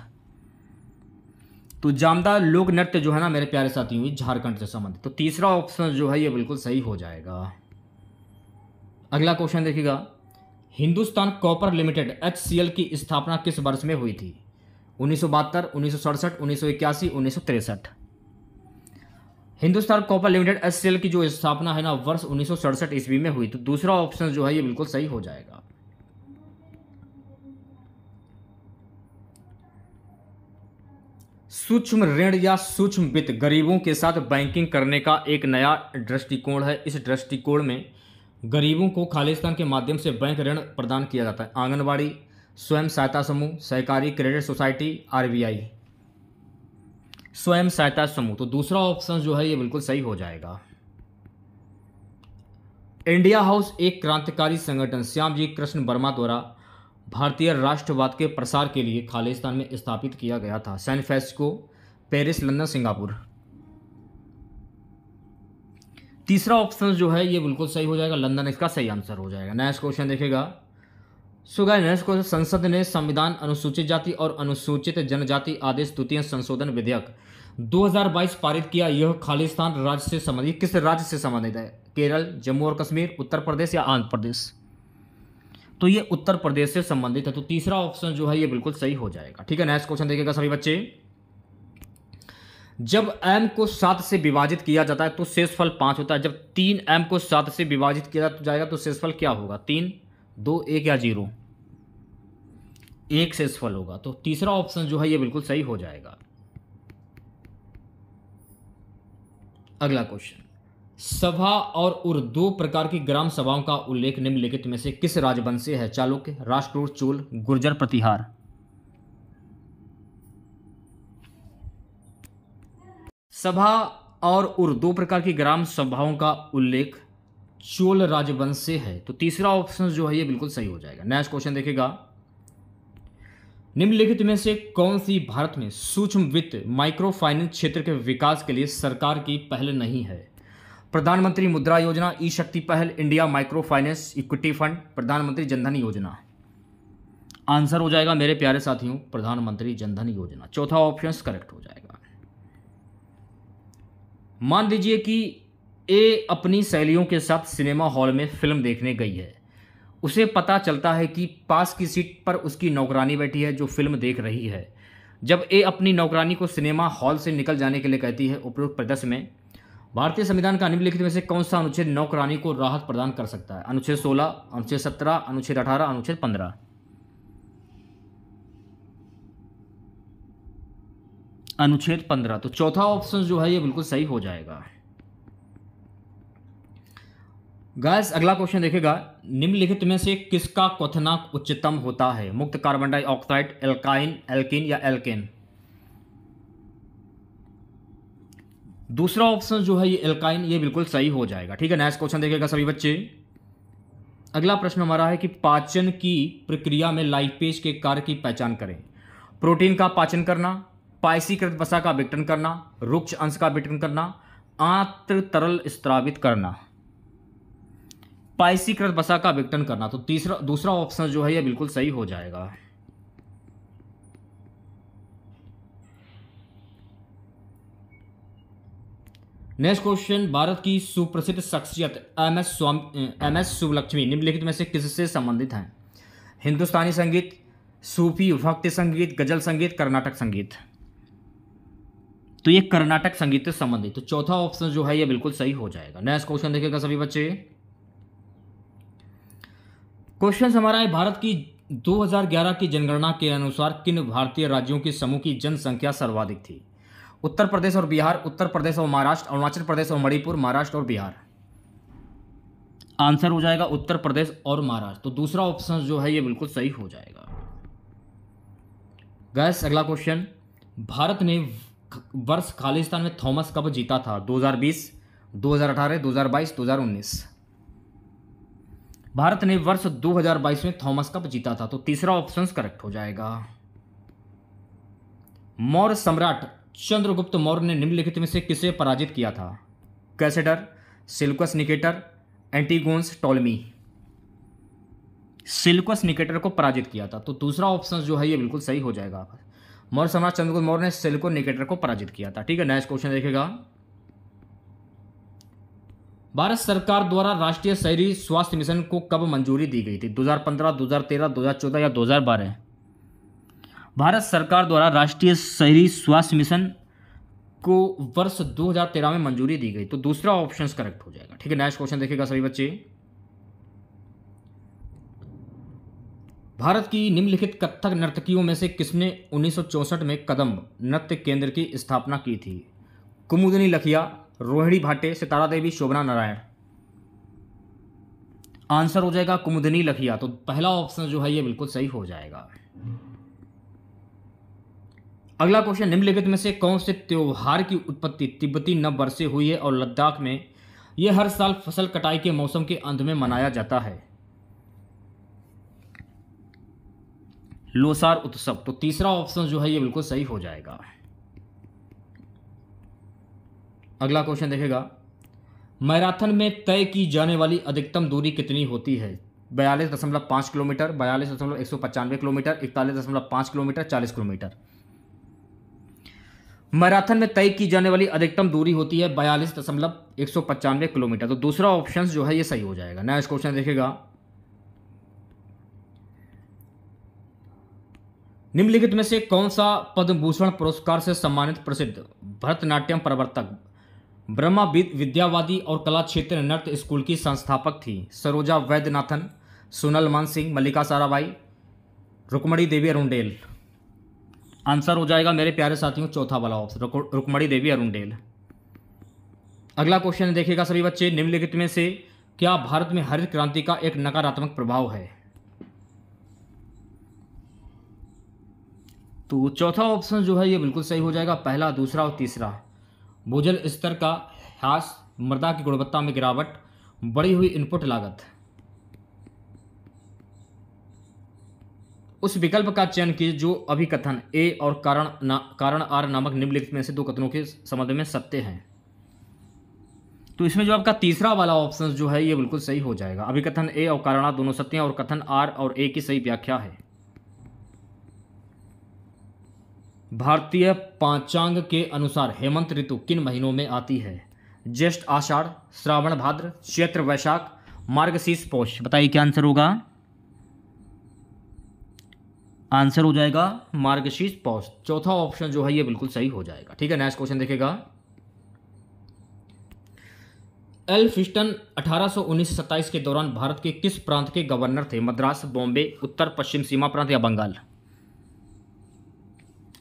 Speaker 1: तो जामदा लोक नृत्य जो है ना मेरे प्यारे साथियों झारखंड से संबंधित। तो तीसरा ऑप्शन जो है ये बिल्कुल सही हो जाएगा। अगला क्वेश्चन देखिएगा, हिंदुस्तान कॉपर लिमिटेड HCL की स्थापना किस वर्ष में हुई थी? 1972, 1967, 1981, 1963। हिंदुस्तान कॉपर लिमिटेड HCL की जो स्थापना है ना वर्ष 1967 ईस्वी में हुई। तो दूसरा ऑप्शन जो है ये बिल्कुल सही हो जाएगा। सूक्ष्म ऋण या सूक्ष्म वित्त गरीबों के साथ बैंकिंग करने का एक नया दृष्टिकोण है। इस दृष्टिकोण में गरीबों को खालिस्तान के माध्यम से बैंक ऋण प्रदान किया जाता है। आंगनबाड़ी, स्वयं सहायता समूह, सहकारी क्रेडिट सोसाइटी, आरबीआई। स्वयं सहायता समूह। तो दूसरा ऑप्शन जो है ये बिल्कुल सही हो जाएगा। इंडिया हाउस एक क्रांतिकारी संगठन श्यामजी कृष्ण वर्मा द्वारा भारतीय राष्ट्रवाद के प्रसार के लिए खालिस्तान में स्थापित किया गया था। San Francisco, Paris, London, Singapore. तीसरा ऑप्शन जो है ये बिल्कुल सही हो जाएगा, लंदन इसका सही आंसर हो जाएगा। नेक्स्ट क्वेश्चन देखेगा, नेक्स्ट क्वेश्चन, संसद ने संविधान अनुसूचित जाति और अनुसूचित जनजाति आदेश द्वितीय संशोधन विधेयक 2022 पारित किया। यह खालिस्तान राज्य से संबंधित किस राज्य से संबंधित है? केरल, जम्मू और कश्मीर, उत्तर प्रदेश या आंध्र प्रदेश। तो ये उत्तर प्रदेश से संबंधित है। तो तीसरा ऑप्शन जो है ये बिल्कुल सही हो जाएगा। ठीक है, नेक्स्ट क्वेश्चन देखिएगा सभी बच्चे, जब m को 7 से विभाजित किया जाता है तो शेषफल 5 होता है। जब 3m को 7 से विभाजित किया जाएगा तो शेषफल क्या होगा? 3, 2, 1 या 0? 1 शेषफल होगा। तो तीसरा ऑप्शन जो है ये बिल्कुल सही हो जाएगा। अगला क्वेश्चन, सभा और उर दो प्रकार की ग्राम सभाओं का उल्लेख निम्नलिखित में से किस राजवंश से है? चालुक्य, राष्ट्रकूट, चोल, गुर्जर, प्रतिहार। सभा और उर दो प्रकार की ग्राम सभाओं का उल्लेख चोल राजवंश से है। तो तीसरा ऑप्शन जो है ये बिल्कुल सही हो जाएगा। नेक्स्ट क्वेश्चन देखिएगा, निम्नलिखित में से कौन सी भारत में सूक्ष्म वित्त माइक्रो फाइनेंस क्षेत्र के विकास के लिए सरकार की पहल नहीं है? प्रधानमंत्री मुद्रा योजना, ई शक्ति पहल, India micro finance equity fund, प्रधानमंत्री जनधन योजना। आंसर हो जाएगा मेरे प्यारे साथियों प्रधानमंत्री जनधन योजना। चौथा ऑप्शन करेक्ट हो जाएगा। मान लीजिए कि ए अपनी सहेलियों के साथ सिनेमा हॉल में फिल्म देखने गई है। उसे पता चलता है कि पास की सीट पर उसकी नौकरानी बैठी है जो फिल्म देख रही है। जब ए अपनी नौकरानी को सिनेमा हॉल से निकल जाने के लिए कहती है, उपरोक्त परिदृश्य में भारतीय संविधान का निम्नलिखित में से कौन सा अनुच्छेद नौकरानी को राहत प्रदान कर सकता है? अनुच्छेद 16, अनुच्छेद 17, अनुच्छेद 18, अनुच्छेद 15। अनुच्छेद 15। तो चौथा ऑप्शन जो है ये बिल्कुल सही हो जाएगा। गाइस अगला क्वेश्चन देखेगा, निम्नलिखित में से किसका क्वथनांक उच्चतम होता है? मुक्त कार्बन डाइऑक्साइड, एल्काइन, एल्कीन या एल्केन? दूसरा ऑप्शन जो है ये एल्काइन, ये बिल्कुल सही हो जाएगा। ठीक है, नेक्स्ट क्वेश्चन देखिएगा सभी बच्चे। अगला प्रश्न हमारा है कि पाचन की प्रक्रिया में लाइपेज के कार्य की पहचान करें। प्रोटीन का पाचन करना, पायसीकृत वसा का विघटन करना, रुक्ष अंश का विघटन करना, आंत्र तरल स्त्रावित करना। पायसीकृत वसा का विघटन करना। तो दूसरा ऑप्शन जो है ये बिल्कुल सही हो जाएगा। नेक्स्ट क्वेश्चन, भारत की सुप्रसिद्ध शख्सियत एम एस सुब्बलक्ष्मी निम्नलिखित में से किससे संबंधित हैं? हिंदुस्तानी संगीत, सूफी भक्ति संगीत, गजल संगीत, कर्नाटक संगीत। तो ये कर्नाटक संगीत से संबंधित। तो चौथा ऑप्शन जो है ये बिल्कुल सही हो जाएगा। नेक्स्ट क्वेश्चन देखिएगा सभी बच्चे। क्वेश्चन हमारा है, भारत की 2011 की जनगणना के अनुसार किन भारतीय राज्यों के समूह की जनसंख्या सर्वाधिक थी? उत्तर प्रदेश और बिहार, उत्तर प्रदेश और महाराष्ट्र, अरुणाचल प्रदेश और मणिपुर, महाराष्ट्र और बिहार। आंसर हो जाएगा उत्तर प्रदेश और महाराष्ट्र। तो दूसरा ऑप्शन जो है ये बिल्कुल सही हो जाएगा। गैस अगला क्वेश्चन, भारत ने वर्ष खालिस्तान में थॉमस कब जीता था? 2020, 2018, 2022, 2019। भारत ने वर्ष 2022 में थॉमस कप जीता था। तो तीसरा ऑप्शन करेक्ट हो जाएगा। मौर्य सम्राट चंद्रगुप्त मौर्य ने निम्नलिखित में से किसे पराजित किया था? कैसेडर, सिल्कस निकेटर, एंटीगोन्स, टॉलमी। सिल्कस निकेटर को पराजित किया था। तो दूसरा ऑप्शन जो है ये बिल्कुल सही हो जाएगा। मौर्य सम्राट चंद्रगुप्त मौर्य ने सिल्कस निकेटर को पराजित किया था। ठीक है, नेक्स्ट क्वेश्चन देखेगा, भारत सरकार द्वारा राष्ट्रीय शहरी स्वास्थ्य मिशन को कब मंजूरी दी गई थी? 2015, 2013, 2014 या 2012? भारत सरकार द्वारा राष्ट्रीय शहरी स्वास्थ्य मिशन को वर्ष 2013 में मंजूरी दी गई। तो दूसरा ऑप्शन करेक्ट हो जाएगा। ठीक है, नेक्स्ट क्वेश्चन देखिएगा सभी बच्चे। भारत की निम्नलिखित कथक नर्तकियों में से किसने 1964 में कदम नृत्य केंद्र की स्थापना की थी? कुमुदिनी लखिया, रोहिणी भाटे, सितारा देवी, शोभना नारायण। आंसर हो जाएगा कुमुदिनी लखिया। तो पहला ऑप्शन जो है ये बिल्कुल सही हो जाएगा। अगला क्वेश्चन, निम्नलिखित में से कौन से त्योहार की उत्पत्ति तिब्बती नव वर्ष से हुई है और लद्दाख में यह हर साल फसल कटाई के मौसम के अंत में मनाया जाता है? लोसार उत्सव। तो तीसरा ऑप्शन जो है ये बिल्कुल सही हो जाएगा। अगला क्वेश्चन देखेगा, मैराथन में तय की जाने वाली अधिकतम दूरी कितनी होती है? 42.5 kilometre, 42.195 kilometre, 41.5 kilometre, 40 kilometre. Marathon में तय की जाने वाली अधिकतम दूरी होती है 42.195 किलोमीटर। तो दूसरा ऑप्शन जो है ये सही हो जाएगा। नेक्स्ट क्वेश्चन देखेगा, निम्नलिखित में से कौन सा पद्म भूषण पुरस्कार से सम्मानित प्रसिद्ध भरतनाट्यम प्रवर्तक, ब्रह्मा विद्यावादी और कला क्षेत्र नृत्य स्कूल की संस्थापक थी? सरोजा वैद्यनाथन, सोनल मानसिंह, मल्लिका साराभाई, रुक्मणी देवी अरुणडेल। आंसर हो जाएगा मेरे प्यारे साथियों चौथा वाला ऑप्शन, रुक्मणी देवी अरुणडेल। अगला क्वेश्चन देखिएगा सभी बच्चे, निम्नलिखित में से क्या भारत में हरित क्रांति का एक नकारात्मक प्रभाव है? तो चौथा ऑप्शन जो है ये बिल्कुल सही हो जाएगा। पहला, दूसरा और तीसरा भूजल स्तर का ह्रास, मृदा की गुणवत्ता में गिरावट, बढ़ी हुई इनपुट लागत। उस विकल्प का चयन कीजिए जो अभिकथन ए और कारण आर नामक निम्नलिखित में से दो कथनों के संबंध में सत्य हैं। तो इसमें जो आपका तीसरा वाला ऑप्शन जो है ये बिल्कुल सही हो जाएगा। अभिकथन ए और कारण आर दोनों सत्य हैं और कथन आर और ए की सही व्याख्या है। भारतीय पंचांग के अनुसार हेमंत ऋतु किन महीनों में आती है? ज्येष्ठ आषाढ़, श्रावण भाद्र, चैत्र वैशाख, मार्गशीर्ष पौष। बताइए क्या आंसर होगा? आंसर हो जाएगा मार्गशीर्ष पौष। चौथा ऑप्शन जो है ये बिल्कुल सही हो जाएगा। ठीक है, नेक्स्ट क्वेश्चन देखेगा। एल्फिंस्टन 1819-27 के दौरान भारत के किस प्रांत के गवर्नर थे? मद्रास, बॉम्बे, उत्तर पश्चिम सीमा प्रांत या बंगाल?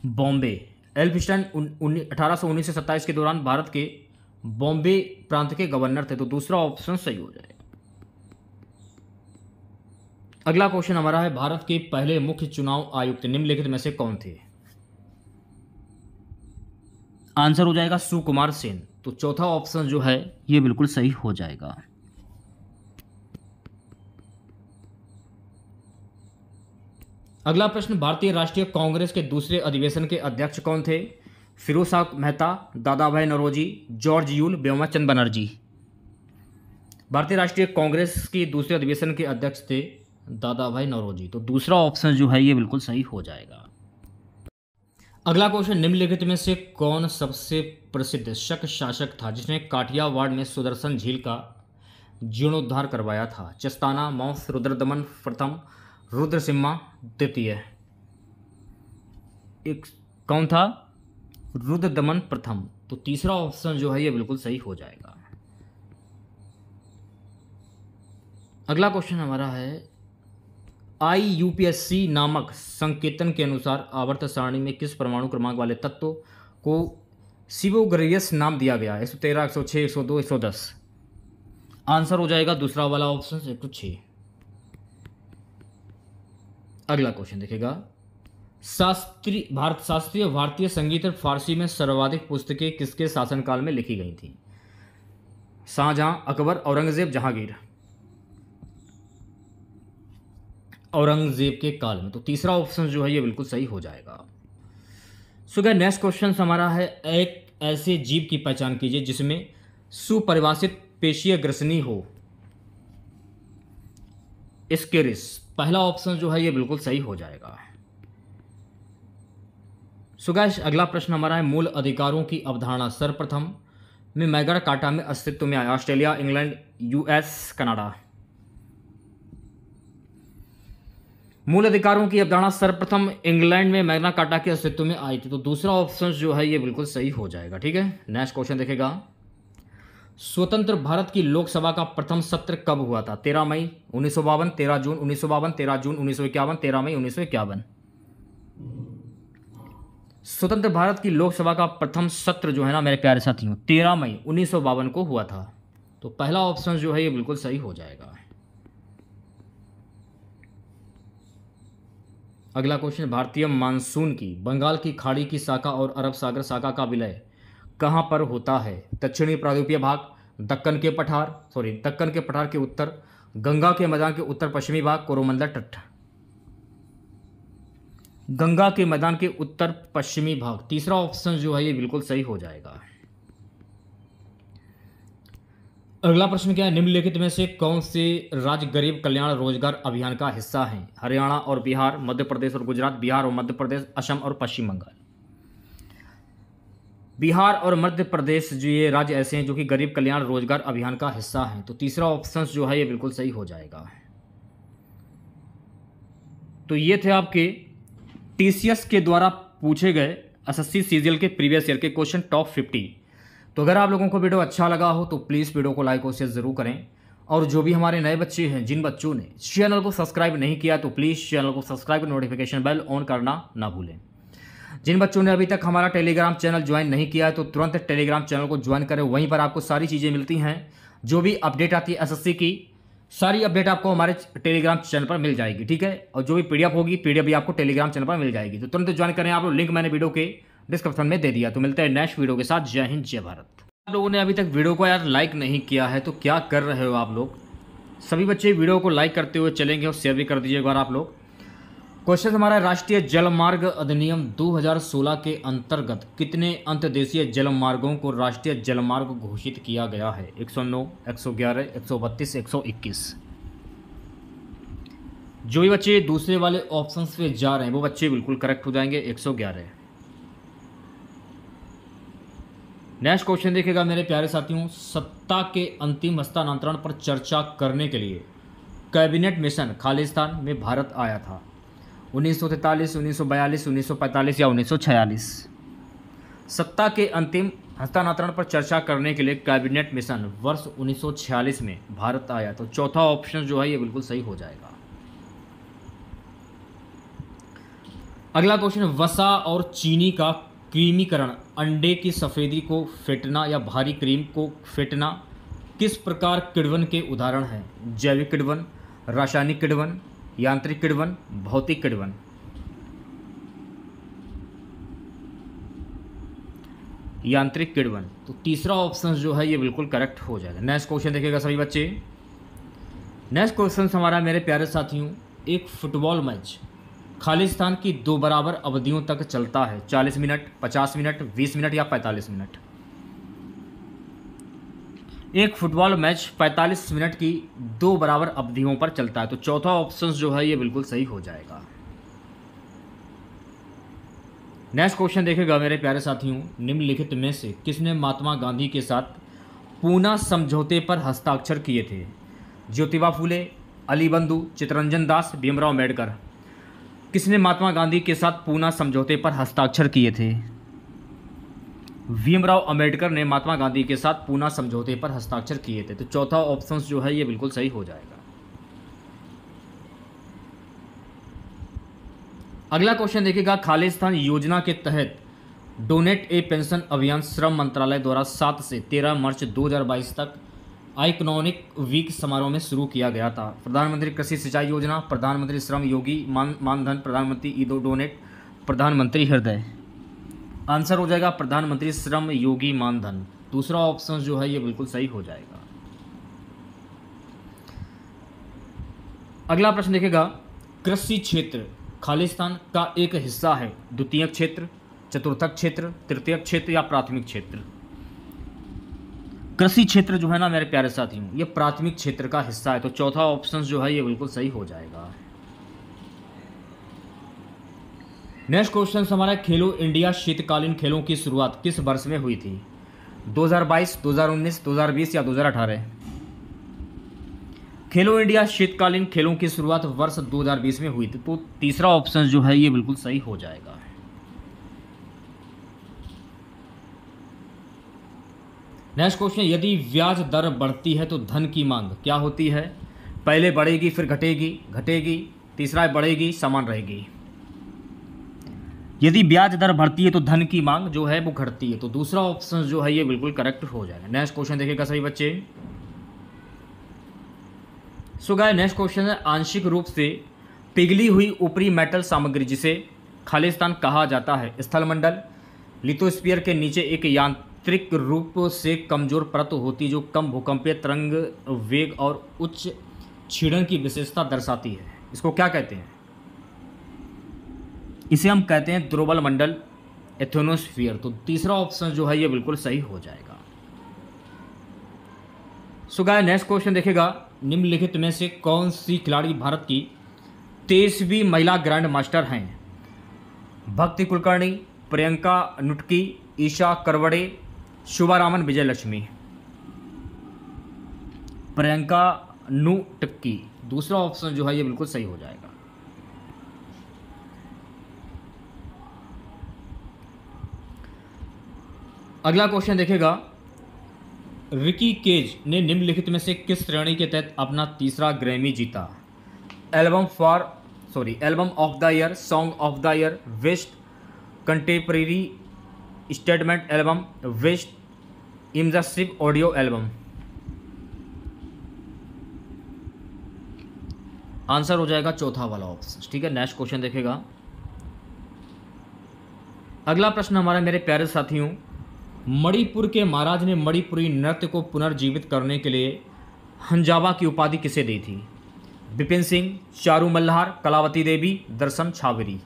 Speaker 1: बॉम्बे। एल्फिंस्टन 1819 से 27 के दौरान भारत के बॉम्बे प्रांत के गवर्नर थे, तो दूसरा ऑप्शन सही हो जाएगा। अगला क्वेश्चन हमारा है, भारत के पहले मुख्य चुनाव आयुक्त निम्नलिखित में से कौन थे? आंसर हो जाएगा सुकुमार सेन। तो चौथा ऑप्शन जो है ये बिल्कुल सही हो जाएगा। अगला प्रश्न, भारतीय राष्ट्रीय कांग्रेस के दूसरे अधिवेशन के अध्यक्ष कौन थे? फिरोज शाह मेहता, दादा भाई नौरोजी, जॉर्ज यूल, व्योमाचंद बनर्जी। भारतीय राष्ट्रीय कांग्रेस की दूसरे अधिवेशन के अध्यक्ष थे दादा भाई नौरोजी। तो दूसरा ऑप्शन जो है ये बिल्कुल सही हो जाएगा। अगला क्वेश्चन, निम्नलिखित में से कौन सबसे प्रसिद्ध शक शासक था जिसने काठियावाड़ में सुदर्शन झील का जीर्णोद्धार करवाया था? चस्ताना, मौस, रुद्रदमन प्रथम, रुद्रसिम्हा द्वितीय। एक कौन था? रुद्रदमन प्रथम। तो तीसरा ऑप्शन जो है ये बिल्कुल सही हो जाएगा। अगला क्वेश्चन हमारा है, IUPAC नामक संकेतन के अनुसार आवर्त सारणी में किस परमाणु क्रमांक वाले तत्व को सिबोगरियस नाम दिया गया? 113, 106, 102, 110। आंसर हो जाएगा दूसरा वाला ऑप्शन 106। अगला क्वेश्चन देखेगा, शास्त्रीय भारतीय संगीत फारसी में सर्वाधिक पुस्तकें किसके शासनकाल में लिखी गई थी? शाहजहां, अकबर, औरंगजेब, जहांगीर। औरंगजेब के काल में। तो तीसरा ऑप्शन जो है ये बिल्कुल सही हो जाएगा। सो गाइस, नेक्स्ट क्वेश्चन हमारा है, एक ऐसे जीव की पहचान कीजिए जिसमें सुपरिभाषित पेशीय ग्रसनी हो। स्केरिस। पहला ऑप्शन जो है ये बिल्कुल सही हो जाएगा। सो गाइस, अगला प्रश्न हमारा है, मूल अधिकारों की अवधारणा सर्वप्रथम में मैग्ना कार्टा में अस्तित्व में आया? Australia, England, US, Canada. मूल अधिकारों की अवधारणा सर्वप्रथम इंग्लैंड में मैग्ना कार्टा के अस्तित्व में आई थी। तो दूसरा ऑप्शन जो है ये बिल्कुल सही हो जाएगा। ठीक है, नेक्स्ट क्वेश्चन देखेगा, स्वतंत्र भारत की लोकसभा का प्रथम सत्र कब हुआ था? 13 मई 1952, 13 जून 1952, 13 जून 1951, 13 मई 1951। स्वतंत्र भारत की लोकसभा का प्रथम सत्र जो है ना मेरे प्यारे साथियों 13 मई 1952 को हुआ था। तो पहला ऑप्शन जो है ये बिल्कुल सही हो जाएगा। अगला क्वेश्चन, भारतीय मानसून की बंगाल की खाड़ी की शाखा और अरब सागर शाखा का विलय कहाँ पर होता है? दक्षिणी प्रायद्वीपीय भाग, दक्कन के पठार के उत्तर, गंगा के मैदान के उत्तर पश्चिमी भाग, कोरोमंडल तट। गंगा के मैदान के उत्तर पश्चिमी भाग। तीसरा ऑप्शन जो है ये बिल्कुल सही हो जाएगा। अगला प्रश्न क्या है, निम्नलिखित में से कौन से राज्य गरीब कल्याण रोजगार अभियान का हिस्सा हैं? हरियाणा और बिहार, मध्य प्रदेश और गुजरात, बिहार और मध्य प्रदेश, असम और पश्चिम बंगाल। बिहार और मध्य प्रदेश जो ये राज्य ऐसे हैं जो कि गरीब कल्याण रोजगार अभियान का हिस्सा हैं। तो तीसरा ऑप्शन जो है ये बिल्कुल सही हो जाएगा। तो ये थे आपके TCS के द्वारा पूछे गए SSC CGL के प्रीवियस ईयर के क्वेश्चन टॉप 50। तो अगर आप लोगों को वीडियो अच्छा लगा हो तो प्लीज़ वीडियो को लाइक और शेयर ज़रूर करें। और जो भी हमारे नए बच्चे हैं, जिन बच्चों ने चैनल को सब्सक्राइब नहीं किया तो प्लीज़ चैनल को सब्सक्राइब कर नोटिफिकेशन बेल ऑन करना ना भूलें। जिन बच्चों ने अभी तक हमारा टेलीग्राम चैनल ज्वाइन नहीं किया है तो तुरंत टेलीग्राम चैनल को ज्वाइन करें। वहीं पर आपको सारी चीज़ें मिलती हैं, जो भी अपडेट आती है SSC की सारी अपडेट आपको हमारे टेलीग्राम चैनल पर मिल जाएगी। ठीक है, और जो भी PDF होगी PDF भी आपको टेलीग्राम चैनल पर मिल जाएगी। तो तुरंत ज्वाइन करें आप लोग, लिंक मैंने वीडियो के डिस्क्रिप्शन में दे दिया। तो मिलते हैं नेक्स्ट वीडियो के साथ। जय हिंद, जय भारत। आप लोगों ने अभी तक वीडियो को यार लाइक नहीं किया है तो क्या कर रहे हो आप लोग? सभी बच्चे वीडियो को लाइक करते हुए चलेंगे और शेयर भी कर दीजिए एक बार आप लोग। क्वेश्चन हमारा, राष्ट्रीय जलमार्ग अधिनियम 2016 के अंतर्गत कितने अंतर्देशीय जलमार्गों को राष्ट्रीय जलमार्ग घोषित किया गया है? 109, 111, 132, 121। जो भी बच्चे दूसरे वाले ऑप्शंस पे जा रहे हैं वो बच्चे बिल्कुल करेक्ट हो जाएंगे। 111। नेक्स्ट क्वेश्चन देखिएगा मेरे प्यारे साथियों, सत्ता के अंतिम हस्तांतरण पर चर्चा करने के लिए कैबिनेट मिशन खालिस्तान में भारत आया था? 1943, 1942, 1945 या 1946? सत्ता के अंतिम हस्तांतरण पर चर्चा करने के लिए कैबिनेट मिशन वर्ष 1946 में भारत आया। तो चौथा ऑप्शन जो है ये बिल्कुल सही हो जाएगा। अगला क्वेश्चन, वसा और चीनी का क्रीमीकरण अंडे की सफेदी को फेंटना या भारी क्रीम को फेंटना किस प्रकार किण्वन के उदाहरण हैं? जैविक किण्वन, रासायनिक किण्वन, यांत्रिक किण्वन, भौतिक किण्वन? यांत्रिक किण्वन। तो तीसरा ऑप्शन जो है ये बिल्कुल करेक्ट हो जाएगा। नेक्स्ट क्वेश्चन देखिएगा सभी बच्चे। नेक्स्ट क्वेश्चन हमारा मेरे प्यारे साथियों, एक फुटबॉल मैच खालिस्तान की 2 बराबर अवधियों तक चलता है। 40 मिनट, 50 मिनट, 20 मिनट या 45 मिनट? एक फुटबॉल मैच 45 मिनट की 2 बराबर अवधियों पर चलता है। तो चौथा ऑप्शन जो है ये बिल्कुल सही हो जाएगा। नेक्स्ट क्वेश्चन देखेगा मेरे प्यारे साथियों, निम्नलिखित में से किसने महात्मा गांधी के साथ पूना समझौते पर हस्ताक्षर किए थे? ज्योतिबा फूले, अली बंधु, चित्तरंजन दास, भीमराव अम्बेडकर? किसने महात्मा गांधी के साथ पूना समझौते पर हस्ताक्षर किए थे? भीमराव अम्बेडकर ने महात्मा गांधी के साथ पूना समझौते पर हस्ताक्षर किए थे। तो चौथा ऑप्शन जो है ये बिल्कुल सही हो जाएगा। अगला क्वेश्चन देखिएगा, खालिस्तान योजना के तहत डोनेट ए पेंशन अभियान श्रम मंत्रालय द्वारा 7 से 13 मार्च 2022 तक आइकॉनिक वीक समारोह में शुरू किया गया था। प्रधानमंत्री कृषि सिंचाई योजना, प्रधानमंत्री श्रम योगी मानधन, प्रधानमंत्री ईदो डोनेट, प्रधानमंत्री हृदय? आंसर हो जाएगा प्रधानमंत्री श्रम योगी मानधन। दूसरा ऑप्शन जो है ये बिल्कुल सही हो जाएगा। अगला प्रश्न देखेगा, कृषि क्षेत्र खालिस्तान का एक हिस्सा है? द्वितीयक क्षेत्र, चतुर्थक क्षेत्र, तृतीयक क्षेत्र या प्राथमिक क्षेत्र? कृषि क्षेत्र जो है ना मेरे प्यारे साथियों ये प्राथमिक क्षेत्र का हिस्सा है। तो चौथा ऑप्शन जो है ये बिल्कुल सही हो जाएगा। नेक्स्ट क्वेश्चन हमारा, खेलो इंडिया शीतकालीन खेलों की शुरुआत किस वर्ष में हुई थी? 2022, 2019, 2020 या 2018? खेलो इंडिया शीतकालीन खेलों की शुरुआत वर्ष 2020 में हुई थी। तो तीसरा ऑप्शन जो है ये बिल्कुल सही हो जाएगा। नेक्स्ट क्वेश्चन, यदि ब्याज दर बढ़ती है तो धन की मांग क्या होती है? पहले बढ़ेगी फिर घटेगी, घटेगी, तीसरा बढ़ेगी, समान रहेगी? यदि ब्याज दर बढ़ती है तो धन की मांग जो है वो घटती है। तो दूसरा ऑप्शन जो है ये बिल्कुल करेक्ट हो जाएगा। नेक्स्ट क्वेश्चन देखिएगा सभी बच्चे। सो गाइस नेक्स्ट क्वेश्चन है, आंशिक रूप से पिघली हुई ऊपरी मेटल सामग्री जिसे खालिस्तान कहा जाता है? स्थलमंडल, लिथोस्फीयर के नीचे एक यांत्रिक रूप से कमजोर परत होती जो कम भूकंपीय तरंग वेग और उच्च क्षीणन की विशेषता दर्शाती है। इसको क्या कहते हैं? इसे हम कहते हैं ध्रुवल मंडल, एथोनोस्फीयर। तो तीसरा ऑप्शन जो है ये बिल्कुल सही हो जाएगा। सो गाइस नेक्स्ट क्वेश्चन देखेगा, निम्नलिखित में से कौन सी खिलाड़ी भारत की 23वीं महिला ग्रैंड मास्टर हैं? भक्ति कुलकर्णी, प्रियंका नुटकी, ईशा करवड़े, शुभारामन विजयलक्ष्मी? प्रियंका नुटकी। दूसरा ऑप्शन जो है ये बिल्कुल सही हो जाएगा। अगला क्वेश्चन देखेगा, रिकी केज ने निम्नलिखित में से किस श्रेणी के तहत अपना तीसरा ग्रैमी जीता? Album of the year, song of the year, best contemporary statement album, best immersive audio album? Answer हो जाएगा चौथा वाला ऑप्शन। ठीक है, नेक्स्ट क्वेश्चन देखेगा, अगला प्रश्न हमारा मेरे प्यारे साथियों, मणिपुर के महाराज ने मणिपुरी नृत्य को पुनर्जीवित करने के लिए हंजावा की उपाधि किसे दी थी? बिपिन सिंह, चारू मल्हार, कलावती देवी, दर्शन छावरी।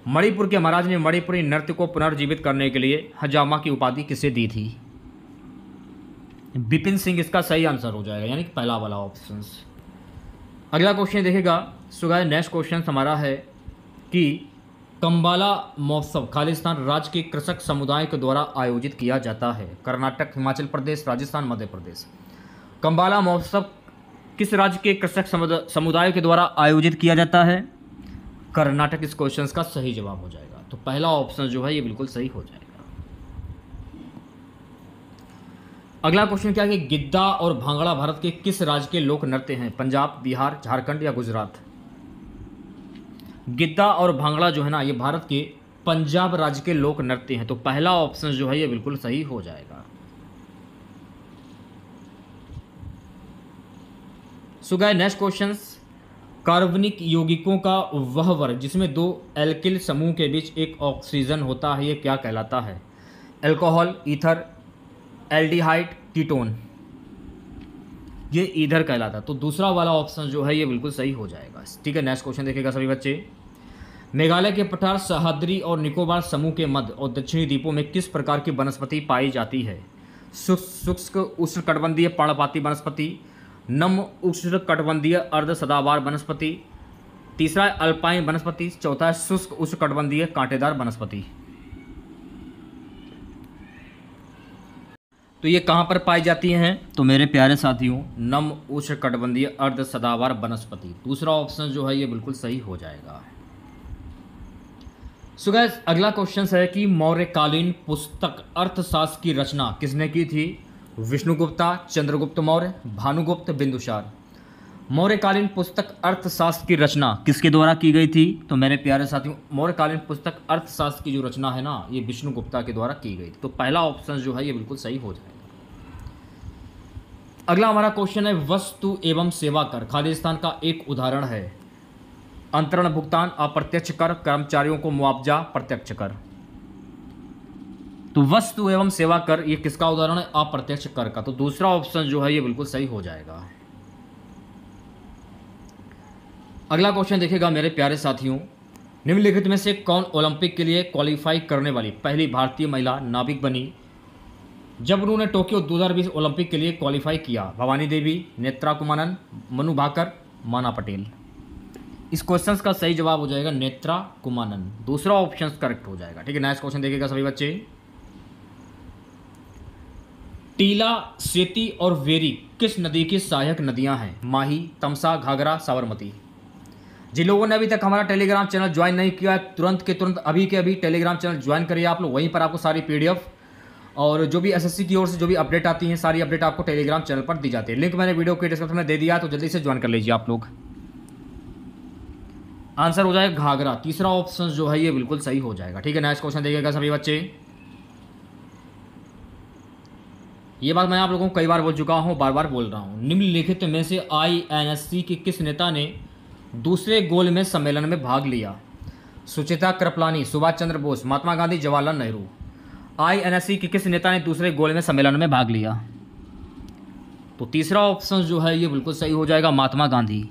Speaker 1: मणिपुर के महाराज ने मणिपुरी नृत्य को पुनर्जीवित करने के लिए हंजामा की उपाधि किसे दी थी? बिपिन सिंह इसका सही आंसर हो जाएगा, यानी कि पहला वाला ऑप्शन। अगला क्वेश्चन देखेगा। सो गाइस नेक्स्ट क्वेश्चन हमारा है कि कंबाला महोत्सव खालिस्तान राज्य के कृषक समुदाय के द्वारा आयोजित किया जाता है? कर्नाटक, हिमाचल प्रदेश, राजस्थान, मध्य प्रदेश। कंबाला महोत्सव किस राज्य के कृषक समुदाय के द्वारा आयोजित किया जाता है? कर्नाटक इस क्वेश्चन का सही जवाब हो जाएगा। तो पहला ऑप्शन जो है ये बिल्कुल सही हो जाएगा। अगला क्वेश्चन क्या है कि गिद्दा और भांगड़ा भारत के किस राज्य के लोक नृत्य हैं? पंजाब, बिहार, झारखंड या गुजरात। गिद्दा और भांगड़ा जो है ना, ये भारत के पंजाब राज्य के लोक नृत्य हैं। तो पहला ऑप्शन जो है ये बिल्कुल सही हो जाएगा। सो गाइस नेक्स्ट क्वेश्चन, कार्बनिक यौगिकों का वह वर्ग जिसमें दो एल्किल समूह के बीच एक ऑक्सीजन होता है, ये क्या कहलाता है? Alcohol, ether, aldehyde, ketone. ये ईथर कहलाता है। तो दूसरा वाला ऑप्शन जो है ये बिल्कुल सही हो जाएगा। ठीक है, नेक्स्ट क्वेश्चन देखिएगा सभी बच्चे। मेघालय के पठार, सह्याद्री और निकोबार समूह के मध्य और दक्षिणी द्वीपों में किस प्रकार की वनस्पति पाई जाती है? शुष्क उष्णकटिबंधीय पर्णपाती वनस्पति, नम उष्णकटिबंधीय अर्ध सदाबहार वनस्पति, तीसरा है अल्पाइन वनस्पति, चौथा है शुष्क उष्णकटिबंधीय कांटेदार वनस्पति। तो ये कहाँ पर पाई जाती हैं? तो मेरे प्यारे साथियों, नम उष्णकटिबंधीय अर्ध सदाबहार वनस्पति। दूसरा ऑप्शन जो है ये बिल्कुल सही हो जाएगा। सो गाइस अगला क्वेश्चन है कि मौर्यकालीन पुस्तक अर्थशास्त्र की रचना किसने की थी? विष्णुगुप्ता, चंद्रगुप्त मौर्य, भानुगुप्त, बिंदुसार। मौर्यकालीन पुस्तक अर्थशास्त्र की रचना किसके द्वारा की गई थी? तो मेरे प्यारे साथियों, मौर्यकालीन पुस्तक अर्थशास्त्र की जो रचना है ना, ये विष्णुगुप्ता के द्वारा की गई थी। तो पहला ऑप्शन जो है ये बिल्कुल सही हो जाएगा। अगला हमारा क्वेश्चन है वस्तु एवं सेवा कर खालिस्तान का एक उदाहरण है? अंतरण भुगतान, अप्रत्यक्ष कर, कर्मचारियों को मुआवजा, प्रत्यक्ष कर। तो वस्तु एवं सेवा कर ये किसका उदाहरण है? अप्रत्यक्ष कर का। तो दूसरा ऑप्शन जो है ये बिल्कुल सही हो जाएगा। अगला क्वेश्चन देखिएगा मेरे प्यारे साथियों, निम्नलिखित में से कौन ओलंपिक के लिए क्वालिफाई करने वाली पहली भारतीय महिला नाविक बनी जब उन्होंने टोक्यो 2020 ओलंपिक के लिए क्वालिफाई किया? भवानी देवी, नेत्रा कुमानन, मनु भाकर, माना पटेल। इस क्वेश्चन का सही जवाब हो जाएगा नेत्रा कुमानन। दूसरा ऑप्शन करेक्ट हो जाएगा। ठीक है, नेक्स्ट क्वेश्चन देखिएगा सभी बच्चे। टीला, सेती और वेरी किस नदी की सहायक नदियां हैं? माही, तमसा, घाघरा, साबरमती। जिन लोगों ने अभी तक हमारा टेलीग्राम चैनल ज्वाइन नहीं किया है, तुरंत के तुरंत अभी के अभी टेलीग्राम चैनल ज्वाइन करिए आप लोग। वहीं पर आपको सारी पीडीएफ और जो भी एसएससी की ओर से जो भी अपडेट आती हैं, सारी अपडेट आपको टेलीग्राम चैनल पर दी जाती है। लिंक मैंने वीडियो के डिस्क्रिप्शन में दे दिया, तो जल्दी से ज्वाइन कर लीजिए आप लोग। आंसर हो जाएगा घाघरा। तीसरा ऑप्शन जो है ये बिल्कुल सही हो जाएगा। ठीक है, नेक्स्ट क्वेश्चन देखिएगा सभी बच्चे। ये बात मैं आप लोगों को कई बार बोल चुका हूं, बार बार बोल रहा हूं। निम्नलिखित में से आईएनएससी के किस नेता ने दूसरे गोलमेज सम्मेलन में भाग लिया? सुचिता कृपलानी, सुभाष चंद्र बोस, महात्मा गांधी, जवाहरलाल नेहरू। आईएनएससी के किस नेता ने दूसरे गोलमेज सम्मेलन में भाग लिया? तो तीसरा ऑप्शन जो है ये बिल्कुल सही हो जाएगा, महात्मा गांधी।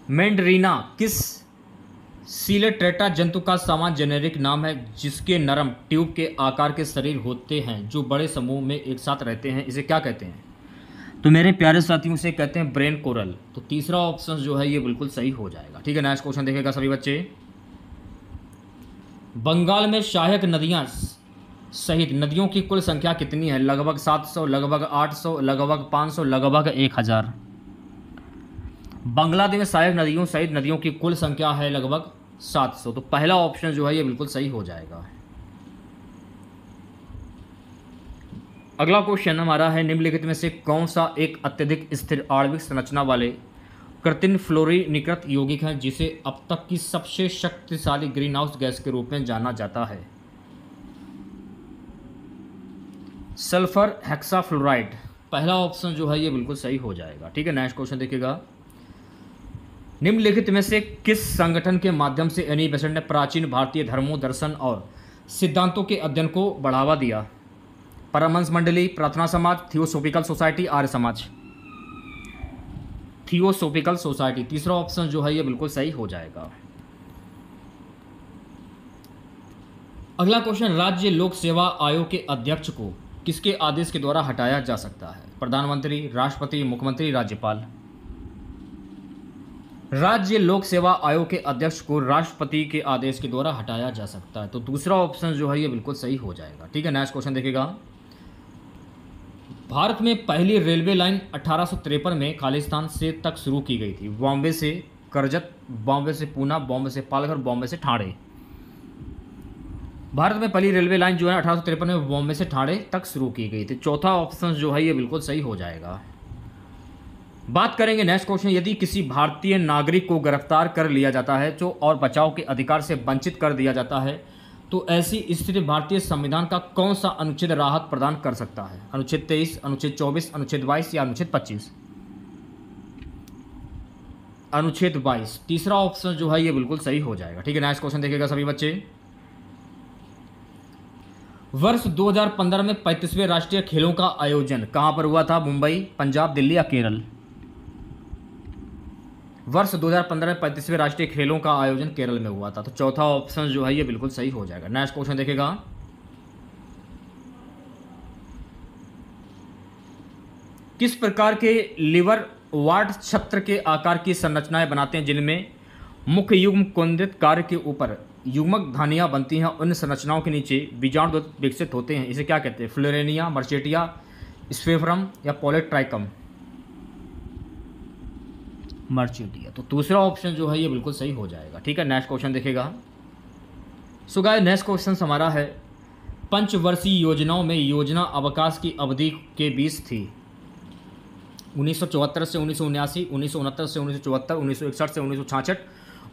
Speaker 1: मैंडरीना किस सीलेट्रेटा जंतु का सामान्य जेनेरिक नाम है जिसके नरम ट्यूब के आकार के शरीर होते हैं जो बड़े समूह में एक साथ रहते हैं? इसे क्या कहते हैं? तो मेरे प्यारे साथियों से कहते हैं ब्रेन कोरल। तो तीसरा ऑप्शन जो है ये बिल्कुल सही हो जाएगा। ठीक है, नेक्स्ट क्वेश्चन देखेगा सभी बच्चे। बंगाल में सहायक नदियां सहित नदियों की कुल संख्या कितनी है? लगभग 700, लगभग 800, लगभग 500, लगभग 1000। बांग्लादेश में सहायक नदियों सहित नदियों की कुल संख्या है लगभग 700। तो पहला ऑप्शन जो है ये बिल्कुल सही हो जाएगा। अगला क्वेश्चन हमारा है निम्नलिखित में से कौन सा एक अत्यधिक स्थिर आणविक संरचना वाले कृत्रिम फ्लोरीनीकृत यौगिक है जिसे अब तक की सबसे शक्तिशाली ग्रीन हाउस गैस के रूप में जाना जाता है? सल्फर हेक्साफ्लोराइड पहला ऑप्शन जो है ये बिल्कुल सही हो जाएगा। ठीक है, नेक्स्ट क्वेश्चन देखिएगा, निम्नलिखित में से किस संगठन के माध्यम से एनी बेसेंट ने प्राचीन भारतीय धर्मों, दर्शन और सिद्धांतों के अध्ययन को बढ़ावा दिया? परमहंस मंडली, प्रार्थना समाज, theosophical society, Arya Samaj. Theosophical society तीसरा ऑप्शन जो है ये बिल्कुल सही हो जाएगा। अगला क्वेश्चन, राज्य लोक सेवा आयोग के अध्यक्ष को किसके आदेश के द्वारा हटाया जा सकता है? प्रधानमंत्री, राष्ट्रपति, मुख्यमंत्री, राज्यपाल। राज्य लोक सेवा आयोग के अध्यक्ष को राष्ट्रपति के आदेश के द्वारा हटाया जा सकता है, तो दूसरा ऑप्शन जो है ये बिल्कुल सही हो जाएगा। ठीक है, नेक्स्ट क्वेश्चन देखिएगा, भारत में पहली रेलवे लाइन 1853 में खालिस्तान से तक शुरू की गई थी। बॉम्बे से करजत, बॉम्बे से पूना, बॉम्बे से पालघर, बॉम्बे से ठाणे। भारत में पहली रेलवे लाइन जो है 1853 में बॉम्बे से ठाणे तक शुरू की गई थी। चौथा ऑप्शन जो है ये बिल्कुल सही हो जाएगा। बात करेंगे नेक्स्ट क्वेश्चन, यदि किसी भारतीय नागरिक को गिरफ्तार कर लिया जाता है जो और बचाव के अधिकार से वंचित कर दिया जाता है, तो ऐसी स्थिति भारतीय संविधान का कौन सा अनुच्छेद राहत प्रदान कर सकता है? अनुच्छेद 23, अनुच्छेद 24, अनुच्छेद 22 या अनुच्छेद 25? अनुच्छेद 22 तीसरा ऑप्शन जो है ये बिल्कुल सही हो जाएगा। ठीक है, नेक्स्ट क्वेश्चन देखिएगा सभी बच्चे, वर्ष 2015 में 35वें राष्ट्रीय खेलों का आयोजन कहां पर हुआ था? मुंबई, पंजाब, दिल्ली या केरल? वर्ष 2015 में 35वें राष्ट्रीय खेलों का आयोजन केरल में हुआ था, तो चौथा ऑप्शन जो है ये बिल्कुल सही हो जाएगा। नेक्स्ट क्वेश्चन देखेगा, किस प्रकार के लीवर वार्ड छत्र के आकार की संरचनाएं बनाते हैं जिनमें मुख्य युग्म केंद्रित कार्य के ऊपर युग्मक धानियां बनती हैं? उन संरचनाओं के नीचे बीजाणु विकसित होते हैं, इसे क्या कहते हैं? फ्लोरेनिया, मर्चेटिया, स्फेफरम या पॉलीट्राइकम? मर्चेटिया, तो दूसरा ऑप्शन जो है ये बिल्कुल सही हो जाएगा। ठीक है, नेक्स्ट क्वेश्चन देखेगा, सो गाइस नेक्स्ट क्वेश्चन हमारा है, पंचवर्षीय योजनाओं में योजना अवकाश की अवधि के बीच थी 1974 से 1979, 1969 से 1974, 1961 से 1966,